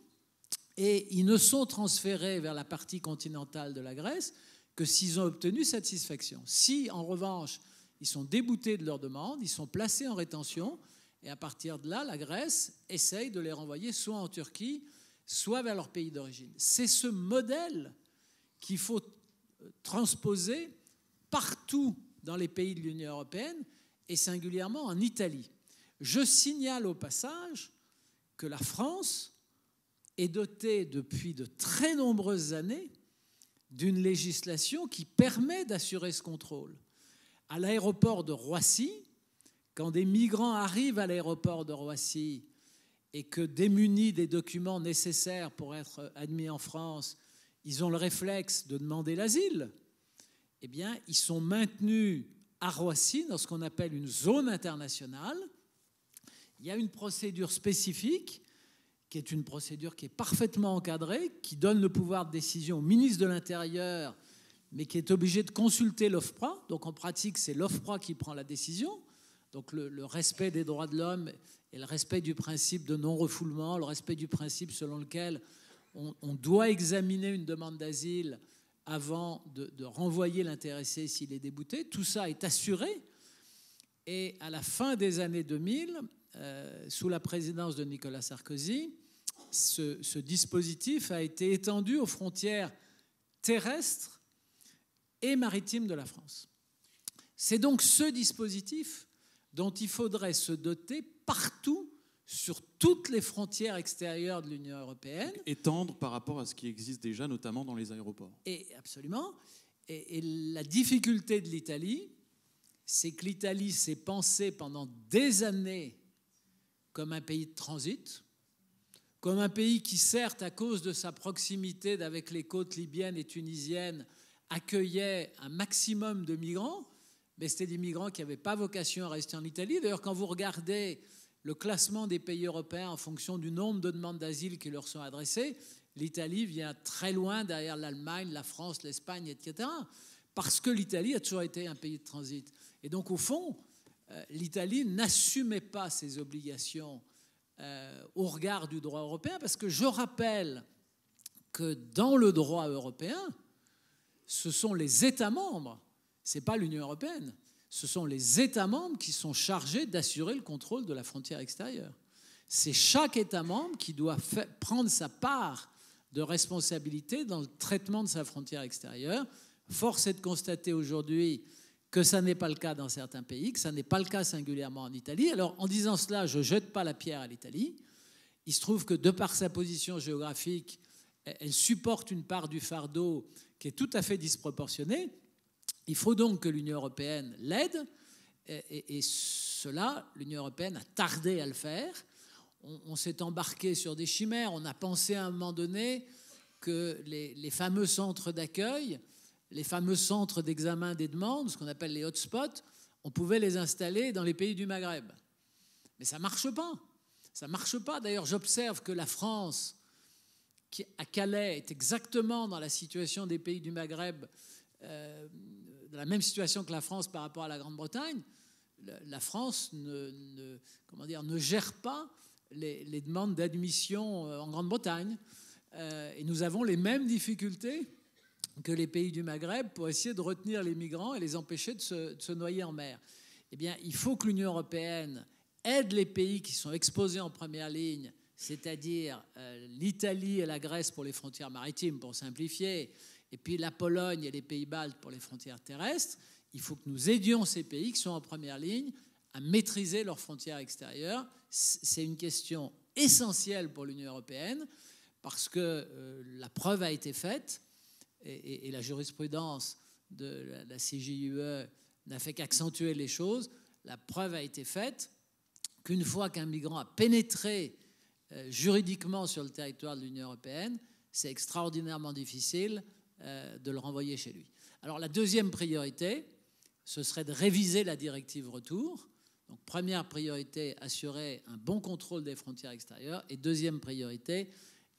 et ils ne sont transférés vers la partie continentale de la Grèce que s'ils ont obtenu satisfaction. Si, en revanche, ils sont déboutés de leur demande, ils sont placés en rétention, et à partir de là, la Grèce essaye de les renvoyer soit en Turquie, soit vers leur pays d'origine. C'est ce modèle qu'il faut transposer partout dans les pays de l'Union européenne, et singulièrement en Italie. Je signale au passage que la France est dotée depuis de très nombreuses années d'une législation qui permet d'assurer ce contrôle. À l'aéroport de Roissy, quand des migrants arrivent à l'aéroport de Roissy et que, démunis des documents nécessaires pour être admis en France, ils ont le réflexe de demander l'asile, eh bien, ils sont maintenus à Roissy dans ce qu'on appelle une zone internationale. Il y a une procédure spécifique qui est une procédure qui est parfaitement encadrée, qui donne le pouvoir de décision au ministre de l'Intérieur, mais qui est obligé de consulter l'OFPRA. Donc en pratique, c'est l'OFPRA qui prend la décision. Donc le respect des droits de l'homme et le respect du principe de non-refoulement, le respect du principe selon lequel on doit examiner une demande d'asile avant de renvoyer l'intéressé s'il est débouté. Tout ça est assuré. Et à la fin des années 2000, sous la présidence de Nicolas Sarkozy, ce dispositif a été étendu aux frontières terrestres et maritimes de la France. C'est donc ce dispositif dont il faudrait se doter partout sur toutes les frontières extérieures de l'Union européenne. Étendre par rapport à ce qui existe déjà, notamment dans les aéroports. Et absolument. Et la difficulté de l'Italie, c'est que l'Italie s'est pensée pendant des années comme un pays de transit, comme un pays qui, certes, à cause de sa proximité avec les côtes libyennes et tunisiennes, accueillait un maximum de migrants, mais c'était des migrants qui n'avaient pas vocation à rester en Italie. D'ailleurs, quand vous regardez le classement des pays européens en fonction du nombre de demandes d'asile qui leur sont adressées, l'Italie vient très loin derrière l'Allemagne, la France, l'Espagne, etc. Parce que l'Italie a toujours été un pays de transit. Et donc, au fond, l'Italie n'assumait pas ses obligations au regard du droit européen, parce que je rappelle que dans le droit européen, ce sont les États membres, ce n'est pas l'Union européenne, ce sont les États membres qui sont chargés d'assurer le contrôle de la frontière extérieure. C'est chaque État membre qui doit prendre sa part de responsabilité dans le traitement de sa frontière extérieure. Force est de constater aujourd'hui que ça n'est pas le cas dans certains pays, que ça n'est pas le cas singulièrement en Italie. Alors, en disant cela, je ne jette pas la pierre à l'Italie. Il se trouve que, de par sa position géographique, elle supporte une part du fardeau qui est tout à fait disproportionnée. Il faut donc que l'Union européenne l'aide, et cela, l'Union européenne a tardé à le faire. On s'est embarqué sur des chimères. On a pensé à un moment donné que les fameux centres d'accueil, les fameux centres d'examen des demandes, ce qu'on appelle les hotspots, on pouvait les installer dans les pays du Maghreb. Mais ça ne marche pas. Ça ne marche pas. D'ailleurs, j'observe que la France, qui à Calais, est exactement dans la situation des pays du Maghreb, dans la même situation que la France par rapport à la Grande-Bretagne. La France ne gère pas les demandes d'admission en Grande-Bretagne. Et nous avons les mêmes difficultés que les pays du Maghreb pour essayer de retenir les migrants et les empêcher de se noyer en mer. Eh bien, il faut que l'Union européenne aide les pays qui sont exposés en première ligne, c'est-à-dire l'Italie et la Grèce pour les frontières maritimes, pour simplifier, et puis la Pologne et les pays baltes pour les frontières terrestres. Il faut que nous aidions ces pays qui sont en première ligne à maîtriser leurs frontières extérieures. C'est une question essentielle pour l'Union européenne parce que la preuve a été faite et la jurisprudence de la CJUE n'a fait qu'accentuer les choses. La preuve a été faite qu'une fois qu'un migrant a pénétré juridiquement sur le territoire de l'Union européenne, c'est extraordinairement difficile de le renvoyer chez lui. Alors la deuxième priorité, ce serait de réviser la directive retour. Donc première priorité, assurer un bon contrôle des frontières extérieures. Et deuxième priorité,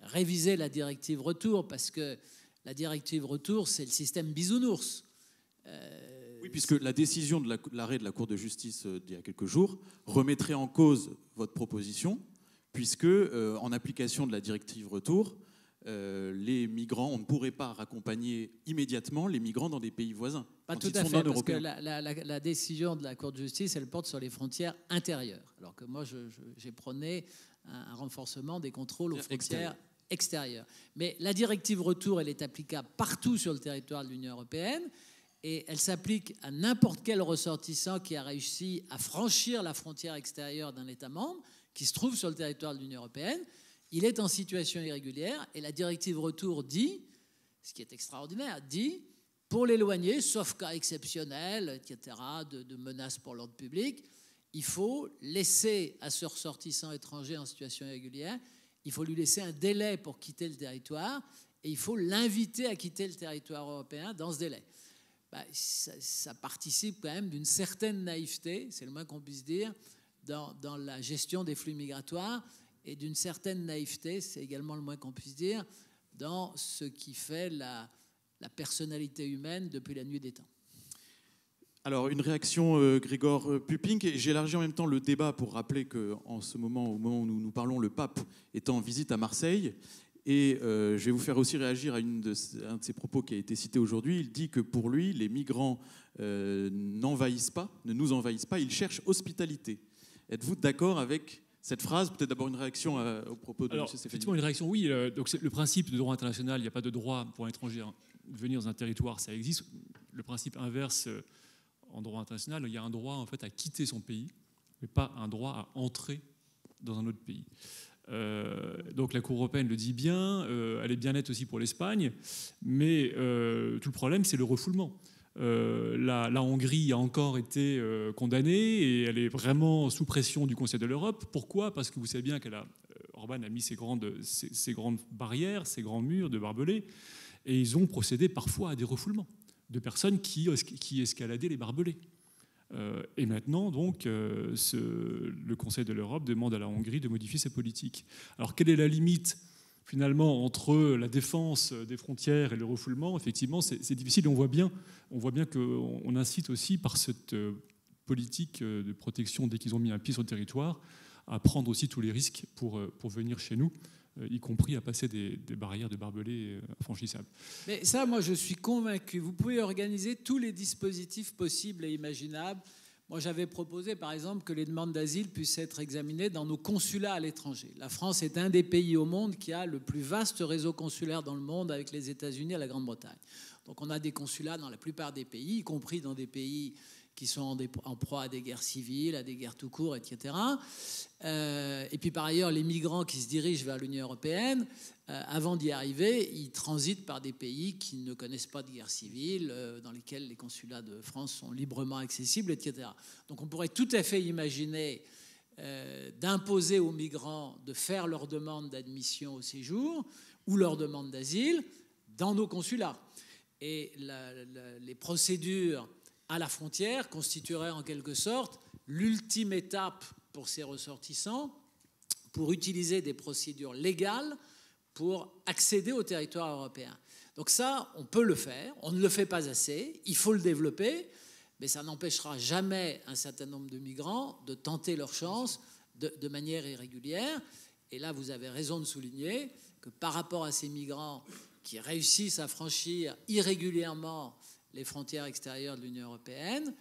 réviser la directive retour, parce que la directive retour, c'est le système bisounours. Oui, puisque la décision de l'arrêt de la Cour de justice d'il y a quelques jours remettrait en cause votre proposition, puisque en application de la directive retour, les migrants, on ne pourrait pas raccompagner immédiatement les migrants dans des pays voisins. Pas tout à fait, parce que la décision de la Cour de justice, elle porte sur les frontières intérieures, alors que moi, j'ai prôné un renforcement des contrôles aux frontières extérieures. Mais la directive retour, elle est applicable partout sur le territoire de l'Union européenne, et elle s'applique à n'importe quel ressortissant qui a réussi à franchir la frontière extérieure d'un État membre, qui se trouve sur le territoire de l'Union européenne. Il est en situation irrégulière et la directive retour dit, ce qui est extraordinaire, dit, pour l'éloigner, sauf cas exceptionnels, etc., de menaces pour l'ordre public, il faut laisser à ce ressortissant étranger en situation irrégulière, il faut lui laisser un délai pour quitter le territoire et il faut l'inviter à quitter le territoire européen dans ce délai. Ça participe quand même d'une certaine naïveté, c'est le moins qu'on puisse dire, dans la gestion des flux migratoires, et d'une certaine naïveté, c'est également le moins qu'on puisse dire, dans ce qui fait la personnalité humaine depuis la nuit des temps. Alors, une réaction, Grégor Pupink, et j'élargis en même temps le débat pour rappeler qu'en ce moment, au moment où nous parlons, le pape est en visite à Marseille, et je vais vous faire aussi réagir à un de ses propos qui a été cité aujourd'hui. Il dit que pour lui, les migrants ne nous envahissent pas, ils cherchent hospitalité. Êtes-vous d'accord avec cette phrase? Peut-être d'abord une réaction au propos de M. Stéphanie. Effectivement, une réaction, oui. Donc le principe de droit international, il n'y a pas de droit pour un étranger de venir dans un territoire, ça existe. Le principe inverse, en droit international, il y a un droit en fait à quitter son pays, mais pas un droit à entrer dans un autre pays. Donc la Cour européenne le dit bien, elle est bien nette aussi pour l'Espagne, mais tout le problème, c'est le refoulement. La Hongrie a encore été condamnée et elle est vraiment sous pression du Conseil de l'Europe. Pourquoi? Parce que vous savez bien Orban a mis ces grandes barrières, ces grands murs de barbelés, et ils ont procédé parfois à des refoulements de personnes qui escaladaient les barbelés. Et maintenant, donc, le Conseil de l'Europe demande à la Hongrie de modifier sa politique. Alors, quelle est la limite finalement entre la défense des frontières et le refoulement? Effectivement, c'est difficile. On voit bien qu'on incite aussi par cette politique de protection dès qu'ils ont mis un pied sur le territoire à prendre aussi tous les risques pour venir chez nous, y compris à passer des barrières de barbelés infranchissables. Mais ça, moi, je suis convaincu. Vous pouvez organiser tous les dispositifs possibles et imaginables. Moi, j'avais proposé, par exemple, que les demandes d'asile puissent être examinées dans nos consulats à l'étranger. La France est un des pays au monde qui a le plus vaste réseau consulaire dans le monde, avec les États-Unis et la Grande-Bretagne. Donc, on a des consulats dans la plupart des pays, y compris dans des pays qui sont en proie à des guerres civiles, à des guerres tout court, etc. Et puis par ailleurs, les migrants qui se dirigent vers l'Union européenne, avant d'y arriver, ils transitent par des pays qui ne connaissent pas de guerre civile, dans lesquels les consulats de France sont librement accessibles, etc. Donc on pourrait tout à fait imaginer d'imposer aux migrants de faire leur demande d'admission au séjour ou leur demande d'asile dans nos consulats. Et les procédures à la frontière constitueraient en quelque sorte l'ultime étape pour ces ressortissants pour utiliser des procédures légales pour accéder au territoire européen. Donc ça, on peut le faire, on ne le fait pas assez, il faut le développer, mais ça n'empêchera jamais un certain nombre de migrants de tenter leur chance de manière irrégulière. Et là, vous avez raison de souligner que par rapport à ces migrants qui réussissent à franchir irrégulièrement les frontières extérieures de l'Union européenne,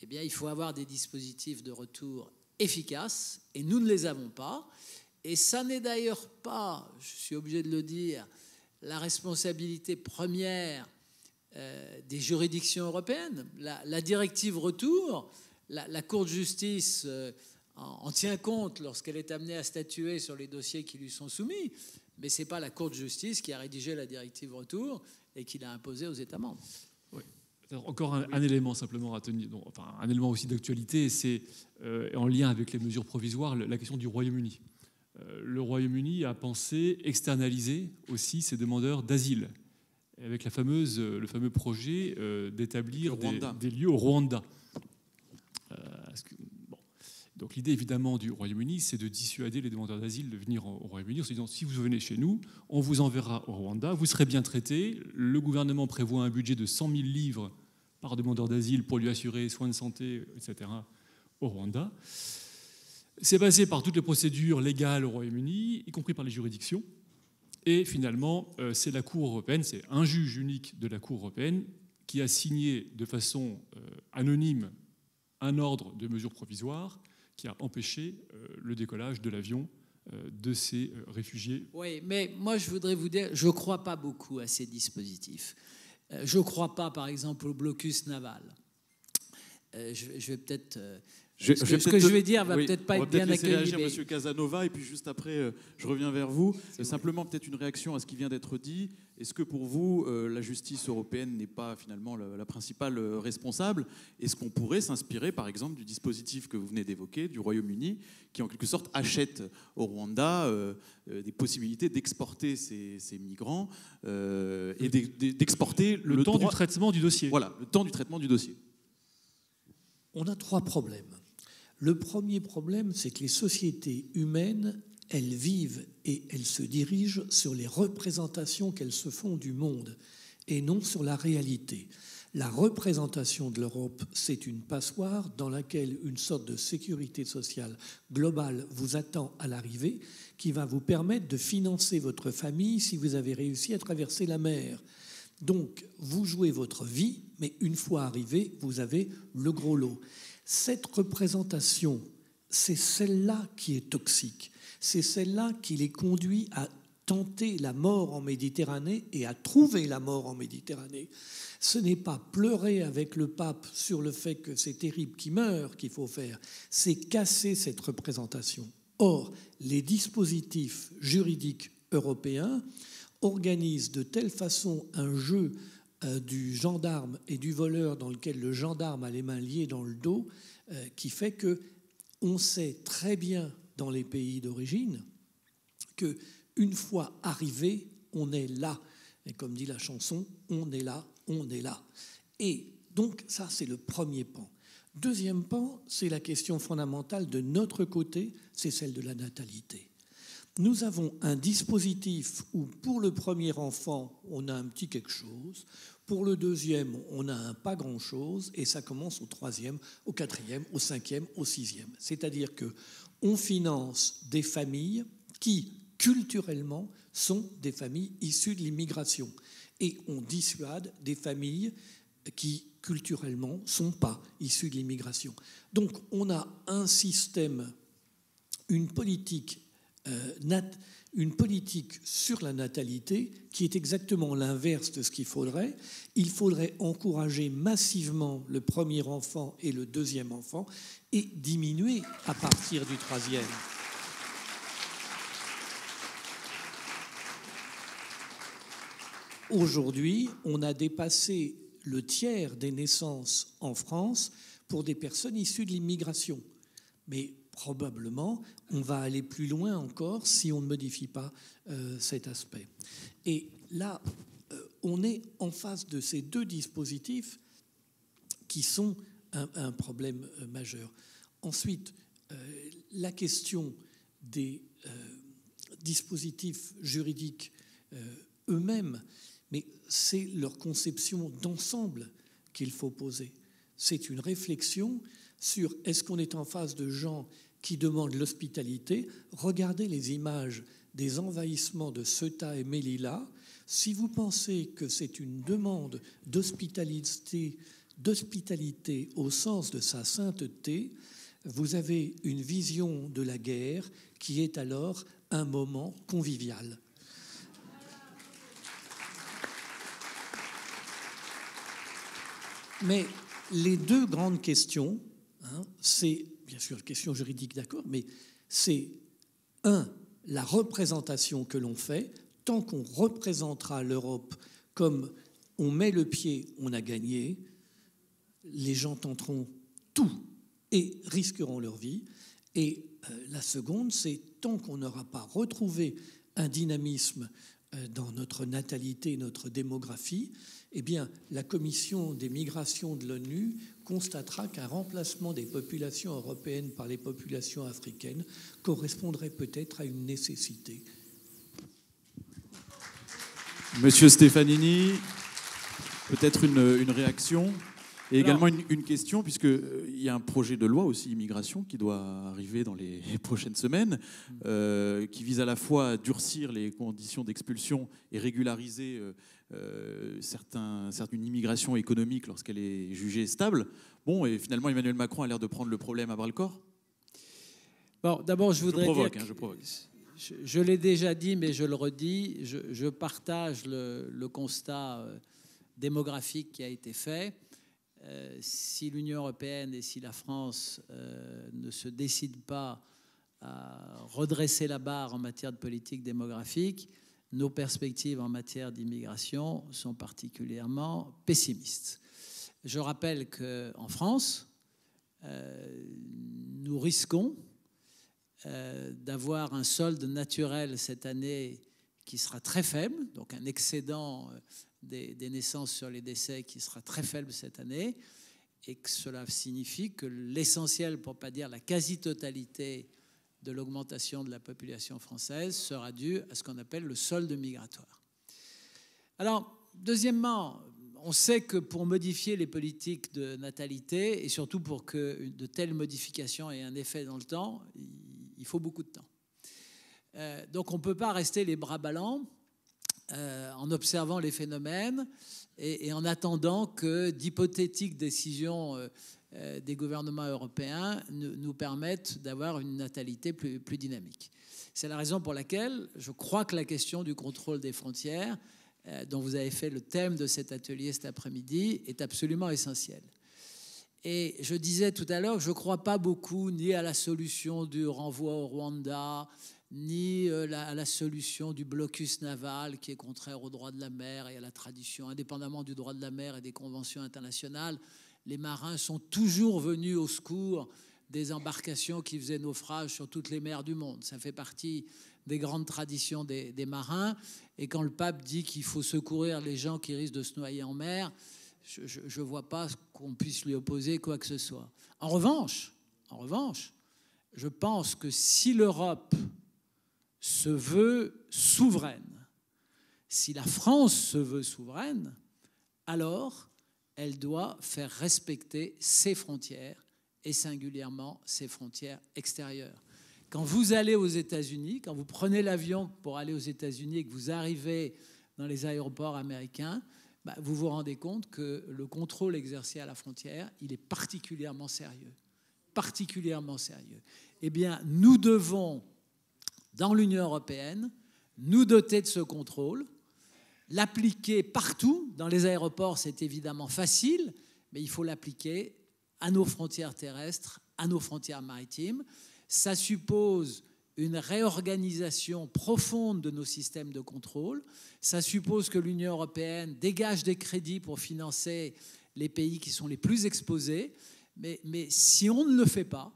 eh bien, il faut avoir des dispositifs de retour efficaces, et nous ne les avons pas. Et ça n'est d'ailleurs pas, je suis obligé de le dire, la responsabilité première des juridictions européennes. La directive retour, la Cour de justice en tient compte lorsqu'elle est amenée à statuer sur les dossiers qui lui sont soumis, mais ce n'est pas la Cour de justice qui a rédigé la directive retour et qui l'a imposée aux États membres. Oui. Alors, encore un élément simplement à tenir, enfin un élément aussi d'actualité, c'est en lien avec les mesures provisoires, la question du Royaume-Uni. Le Royaume-Uni a pensé externaliser aussi ses demandeurs d'asile, avec le fameux projet d'établir des lieux au Rwanda. Donc l'idée évidemment du Royaume-Uni, c'est de dissuader les demandeurs d'asile de venir au Royaume-Uni en se disant si vous venez chez nous, on vous enverra au Rwanda, vous serez bien traité. Le gouvernement prévoit un budget de 100 000 livres par demandeur d'asile pour lui assurer soins de santé, etc. au Rwanda. C'est passé par toutes les procédures légales au Royaume-Uni, y compris par les juridictions. Et finalement, c'est la Cour européenne, c'est un juge unique de la Cour européenne qui a signé de façon anonyme un ordre de mesures provisoires qui a empêché le décollage de l'avion de ces réfugiés. Oui, mais moi je voudrais vous dire, je ne crois pas beaucoup à ces dispositifs. Je ne crois pas, par exemple, au blocus naval. Je vais peut-être... Ce que je vais dire va peut-être pas être bien accueilli. On va peut-être laisser réagir M. Casanova, et puis juste après, je reviens vers vous. Simplement, peut-être une réaction à ce qui vient d'être dit. Est-ce que pour vous, la justice européenne n'est pas finalement la principale responsable ? Est-ce qu'on pourrait s'inspirer, par exemple, du dispositif que vous venez d'évoquer, du Royaume-Uni, qui en quelque sorte achète au Rwanda des possibilités d'exporter ces migrants et d'exporter le temps du traitement du dossier. Voilà, le temps du traitement du dossier. On a 3 problèmes. Le premier problème, c'est que les sociétés humaines, elles vivent et elles se dirigent sur les représentations qu'elles se font du monde et non sur la réalité. La représentation de l'Europe, c'est une passoire dans laquelle une sorte de sécurité sociale globale vous attend à l'arrivée, qui va vous permettre de financer votre famille si vous avez réussi à traverser la mer. Donc, vous jouez votre vie, mais une fois arrivé, vous avez le gros lot. Cette représentation, c'est celle-là qui est toxique. C'est celle-là qui les conduit à tenter la mort en Méditerranée et à trouver la mort en Méditerranée. Ce n'est pas pleurer avec le pape sur le fait que c'est terrible qu'il meure qu'il faut faire, c'est casser cette représentation. Or, les dispositifs juridiques européens organisent de telle façon un jeu du gendarme et du voleur dans lequel le gendarme a les mains liées dans le dos, qui fait qu'on sait très bien dans les pays d'origine qu'une fois arrivé, on est là. Et comme dit la chanson, on est là, on est là. Et donc ça, c'est le premier pan. Deuxième pan, c'est la question fondamentale de notre côté, c'est celle de la natalité. Nous avons un dispositif où pour le premier enfant, on a un petit quelque chose, pour le deuxième, on a un pas grand-chose, et ça commence au troisième, au quatrième, au cinquième, au sixième. C'est-à-dire qu'on finance des familles qui, culturellement, sont des familles issues de l'immigration, et on dissuade des familles qui, culturellement, ne sont pas issues de l'immigration. Donc on a un système, une politique une politique sur la natalité qui est exactement l'inverse de ce qu'il faudrait. Il faudrait encourager massivement le premier enfant et le deuxième enfant et diminuer à partir du troisième. Aujourd'hui, on a dépassé le tiers des naissances en France pour des personnes issues de l'immigration. Mais probablement, on va aller plus loin encore si on ne modifie pas cet aspect. Et là, on est en face de ces deux dispositifs qui sont un problème majeur. Ensuite, la question des dispositifs juridiques eux-mêmes, mais c'est leur conception d'ensemble qu'il faut poser. C'est une réflexion sur est-ce qu'on est en face de gens qui demandent l'hospitalité. Regardez les images des envahissements de Ceuta et Melilla. Si vous pensez que c'est une demande d'hospitalité au sens de sa sainteté, vous avez une vision de la guerre qui est alors un moment convivial. Mais les deux grandes questions, c'est bien sûr la question juridique, d'accord, mais c'est la représentation que l'on fait. Tant qu'on représentera l'Europe comme on met le pied, on a gagné, les gens tenteront tout et risqueront leur vie. Et la seconde, c'est tant qu'on n'aura pas retrouvé un dynamisme dans notre natalité, notre démographie, eh bien, la Commission des migrations de l'ONU constatera qu'un remplacement des populations européennes par les populations africaines correspondrait peut-être à une nécessité. Monsieur Stefanini, peut-être une réaction et également une question, puisqu'il y a un projet de loi aussi immigration qui doit arriver dans les prochaines semaines, qui vise à la fois à durcir les conditions d'expulsion et régulariser une immigration économique lorsqu'elle est jugée stable. Bon, et finalement, Emmanuel Macron a l'air de prendre le problème à bras-le-corps. Bon, d'abord, je voudrais dire que je provoque. Je l'ai déjà dit, mais je le redis, je partage le constat démographique qui a été fait. Si l'Union européenne et si la France ne se décident pas à redresser la barre en matière de politique démographique, nos perspectives en matière d'immigration sont particulièrement pessimistes. Je rappelle qu'en France, nous risquons d'avoir un solde naturel cette année qui sera très faible, donc un excédent des naissances sur les décès qui sera très faible cette année, et que cela signifie que l'essentiel, pour ne pas dire la quasi-totalité de l'augmentation de la population française sera due à ce qu'on appelle le solde migratoire. Alors, deuxièmement, on sait que pour modifier les politiques de natalité, et surtout pour que de telles modifications aient un effet dans le temps, il faut beaucoup de temps. Donc on ne peut pas rester les bras ballants en observant les phénomènes et en attendant que d'hypothétiques décisions des gouvernements européens nous permettent d'avoir une natalité plus dynamique. C'est la raison pour laquelle je crois que la question du contrôle des frontières, dont vous avez fait le thème de cet atelier cet après-midi, est absolument essentielle. Et je disais tout à l'heure que je ne crois pas beaucoup ni à la solution du renvoi au Rwanda, ni à la solution du blocus naval qui est contraire au droit de la mer et à la tradition. Indépendamment du droit de la mer et des conventions internationales, les marins sont toujours venus au secours des embarcations qui faisaient naufrage sur toutes les mers du monde. Ça fait partie des grandes traditions des marins. Et quand le pape dit qu'il faut secourir les gens qui risquent de se noyer en mer, je ne vois pas qu'on puisse lui opposer quoi que ce soit. En revanche, je pense que si l'Europe se veut souveraine, si la France se veut souveraine, alors elle doit faire respecter ses frontières et singulièrement ses frontières extérieures. Quand vous allez aux États-Unis, quand vous prenez l'avion pour aller aux États-Unis et que vous arrivez dans les aéroports américains, vous vous rendez compte que le contrôle exercé à la frontière, il est particulièrement sérieux. Particulièrement sérieux. Eh bien, nous devons dans l'Union européenne, nous doter de ce contrôle, l'appliquer partout. Dans les aéroports, c'est évidemment facile, mais il faut l'appliquer à nos frontières terrestres, à nos frontières maritimes. Ça suppose une réorganisation profonde de nos systèmes de contrôle. Ça suppose que l'Union européenne dégage des crédits pour financer les pays qui sont les plus exposés. Mais si on ne le fait pas,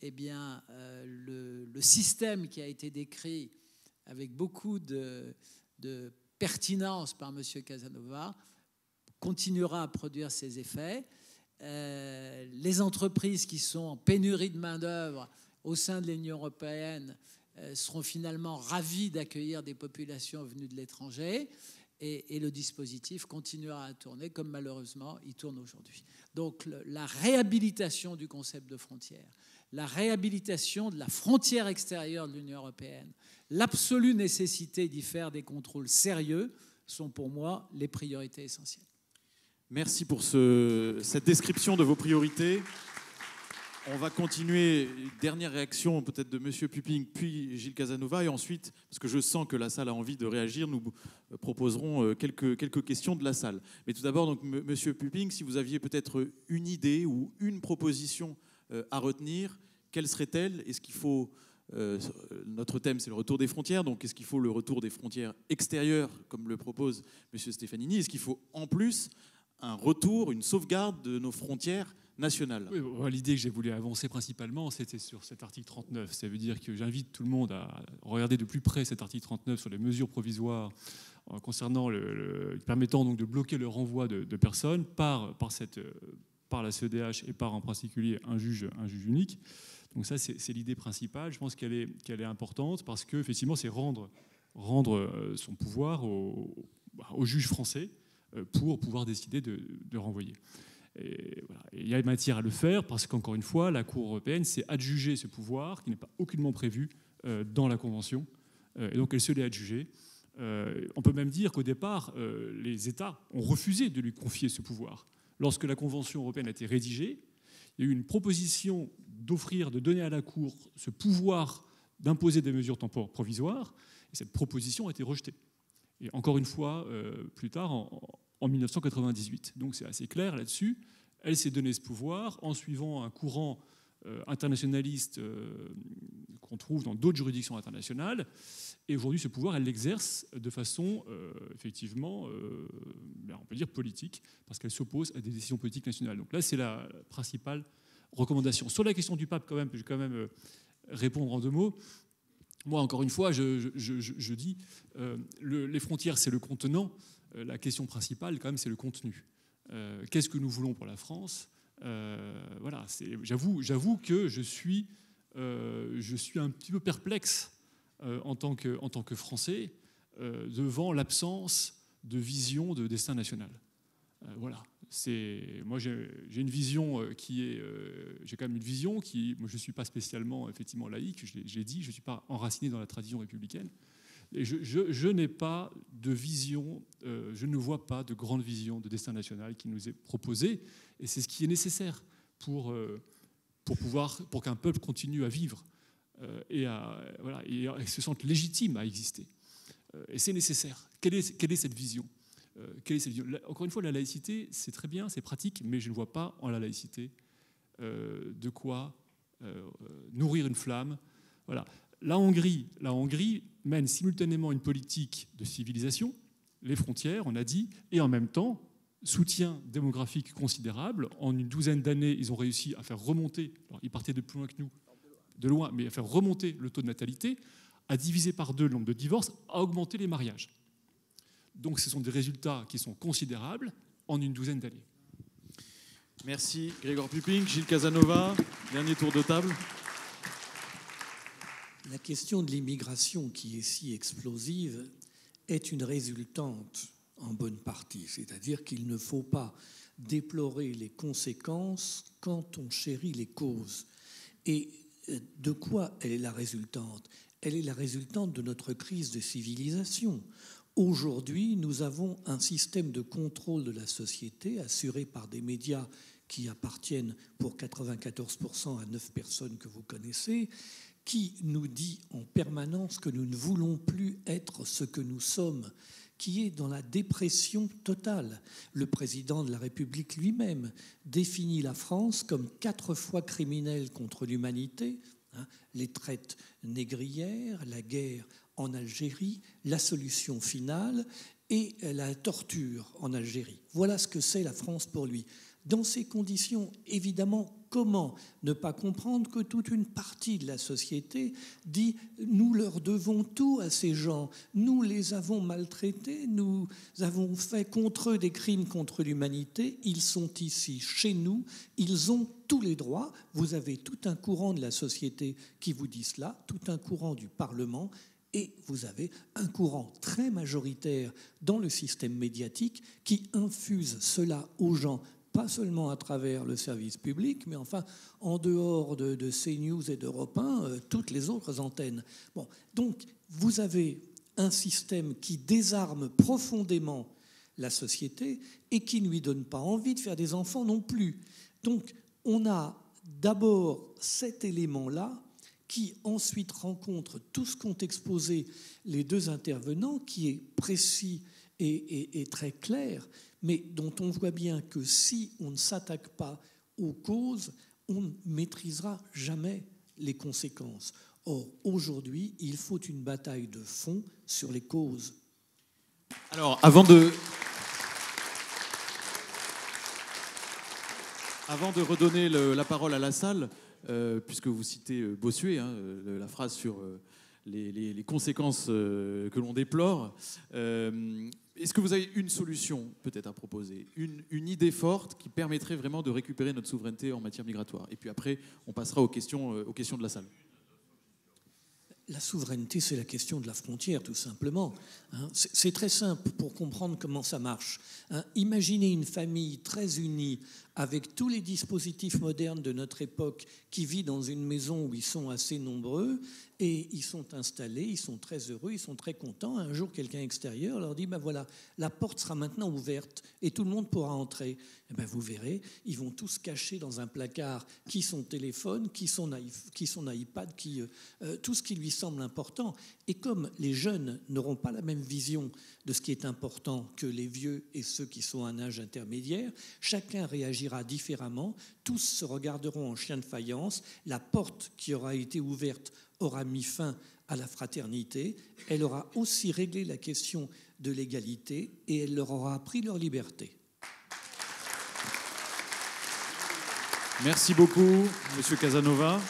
eh bien, le système qui a été décrit avec beaucoup de pertinence par M. Casanova continuera à produire ses effets. Les entreprises qui sont en pénurie de main-d'œuvre au sein de l'Union européenne seront finalement ravies d'accueillir des populations venues de l'étranger et le dispositif continuera à tourner comme malheureusement il tourne aujourd'hui. Donc la réhabilitation du concept de frontière, la réhabilitation de la frontière extérieure de l'Union européenne, l'absolue nécessité d'y faire des contrôles sérieux sont pour moi les priorités essentielles. Merci pour cette description de vos priorités. On va continuer. Dernière réaction peut-être de M. Puping, puis Gilles Casanova. Et ensuite, parce que je sens que la salle a envie de réagir, nous proposerons quelques questions de la salle. Mais tout d'abord, donc, M. Puping, si vous aviez peut-être une idée ou une proposition à retenir, quelle serait-elle ? Est-ce qu'il faut... notre thème, c'est le retour des frontières. Donc, est-ce qu'il faut le retour des frontières extérieures, comme le propose M. Stefanini ? Est-ce qu'il faut, en plus, un retour, une sauvegarde de nos frontières nationales? Oui, l'idée que j'ai voulu avancer principalement, c'était sur cet article 39. Ça veut dire que j'invite tout le monde à regarder de plus près cet article 39 sur les mesures provisoires concernant permettant donc de bloquer le renvoi de personnes par la CEDH et par en particulier un juge unique. Donc ça, c'est l'idée principale. Je pense qu'elle est importante parce que effectivement, c'est rendre son pouvoir au juge français pour pouvoir décider de renvoyer. Et voilà. Et il y a matière à le faire parce qu'encore une fois, la Cour européenne s'est adjugé ce pouvoir qui n'est pas aucunement prévu dans la Convention. Et donc elle se l'est adjugé. On peut même dire qu'au départ, les États ont refusé de lui confier ce pouvoir. Lorsque la Convention européenne a été rédigée, il y a eu une proposition de donner à la Cour ce pouvoir d'imposer des mesures temporaires provisoires, et cette proposition a été rejetée. Et encore une fois, plus tard, en 1998. Donc c'est assez clair là-dessus. Elle s'est donné ce pouvoir en suivant un courant internationaliste qu'on trouve dans d'autres juridictions internationales. Et aujourd'hui, ce pouvoir, elle l'exerce de façon, effectivement, on peut dire politique, parce qu'elle s'oppose à des décisions politiques nationales. Donc là, c'est la principale recommandation. Sur la question du pape, je vais quand même répondre en 2 mots. Moi, encore une fois, je dis, les frontières, c'est le contenant. La question principale, quand même, c'est le contenu. Qu'est-ce que nous voulons pour la France ? Voilà, j'avoue que je suis un petit peu perplexe en tant que Français devant l'absence de vision de destin national. Voilà. Moi, j'ai une vision j'ai quand même une vision qui, moi, je ne suis pas spécialement effectivement laïque. J'ai dit, je ne suis pas enraciné dans la tradition républicaine. Et je n'ai pas de vision, je ne vois pas de grande vision de destin national qui nous est proposée. Et c'est ce qui est nécessaire pour qu'un peuple continue à vivre et se sente légitime à exister. Et c'est nécessaire. Quelle est cette vision ? Encore une fois, la laïcité, c'est très bien, c'est pratique, mais je ne vois pas en la laïcité de quoi nourrir une flamme. Voilà. La Hongrie mène simultanément une politique de civilisation, les frontières, on a dit, et en même temps, soutien démographique considérable. En une 12aine d'années, ils ont réussi à faire remonter, alors ils partaient de plus loin que nous, de loin, mais à faire remonter le taux de natalité, à diviser par 2 le nombre de divorces, à augmenter les mariages. Donc ce sont des résultats qui sont considérables en une 12aine d'années. Merci Grégoire Puping. Gilles Casanova, dernier tour de table. La question de l'immigration qui est si explosive est une résultante en bonne partie, c'est-à-dire qu'il ne faut pas déplorer les conséquences quand on chérit les causes. Et de quoi elle est la résultante ? Elle est la résultante de notre crise de civilisation. Aujourd'hui, nous avons un système de contrôle de la société assuré par des médias qui appartiennent pour 94% à 9 personnes que vous connaissez, qui nous dit en permanence que nous ne voulons plus être ce que nous sommes, qui est dans la dépression totale. Le président de la République lui-même définit la France comme 4 fois criminelle contre l'humanité, les traites négrières, la guerre en Algérie, la solution finale et la torture en Algérie. Voilà ce que c'est la France pour lui. Dans ces conditions, évidemment, comment ne pas comprendre que toute une partie de la société dit « nous leur devons tout à ces gens, nous les avons maltraités, nous avons fait contre eux des crimes contre l'humanité, ils sont ici chez nous, ils ont tous les droits ». Vous avez tout un courant de la société qui vous dit cela, tout un courant du Parlement, et vous avez un courant très majoritaire dans le système médiatique qui infuse cela aux gens, pas seulement à travers le service public, mais enfin en dehors de CNews et d'Europe 1, toutes les autres antennes. Bon, donc vous avez un système qui désarme profondément la société et qui ne lui donne pas envie de faire des enfants non plus. Donc on a d'abord cet élément-là qui ensuite rencontre tout ce qu'ont exposé les deux intervenants, qui est précis et très clair, mais dont on voit bien que si on ne s'attaque pas aux causes, on ne maîtrisera jamais les conséquences. Or, aujourd'hui, il faut une bataille de fond sur les causes. Alors, avant de redonner la parole à la salle, puisque vous citez Bossuet, la phrase sur les conséquences que l'on déplore, est-ce que vous avez une solution peut-être à proposer, une idée forte qui permettrait vraiment de récupérer notre souveraineté en matière migratoire? Et puis après, on passera aux questions de la salle. La souveraineté, c'est la question de la frontière, tout simplement. C'est très simple pour comprendre comment ça marche. Imaginez une famille très unie, avec tous les dispositifs modernes de notre époque, qui vit dans une maison où ils sont assez nombreux, et ils sont installés, ils sont très heureux, ils sont très contents. Un jour, quelqu'un extérieur leur dit, ben voilà, la porte sera maintenant ouverte, et tout le monde pourra entrer. Et ben vous verrez, ils vont tous cacher dans un placard qui son téléphone, qui son iPad, tout ce qui lui semble important. Et comme les jeunes n'auront pas la même vision de ce qui est important que les vieux et ceux qui sont à un âge intermédiaire, chacun réagira différemment, tous se regarderont en chien de faïence, la porte qui aura été ouverte aura mis fin à la fraternité, elle aura aussi réglé la question de l'égalité et elle leur aura appris leur liberté. Merci beaucoup, Monsieur Casanova.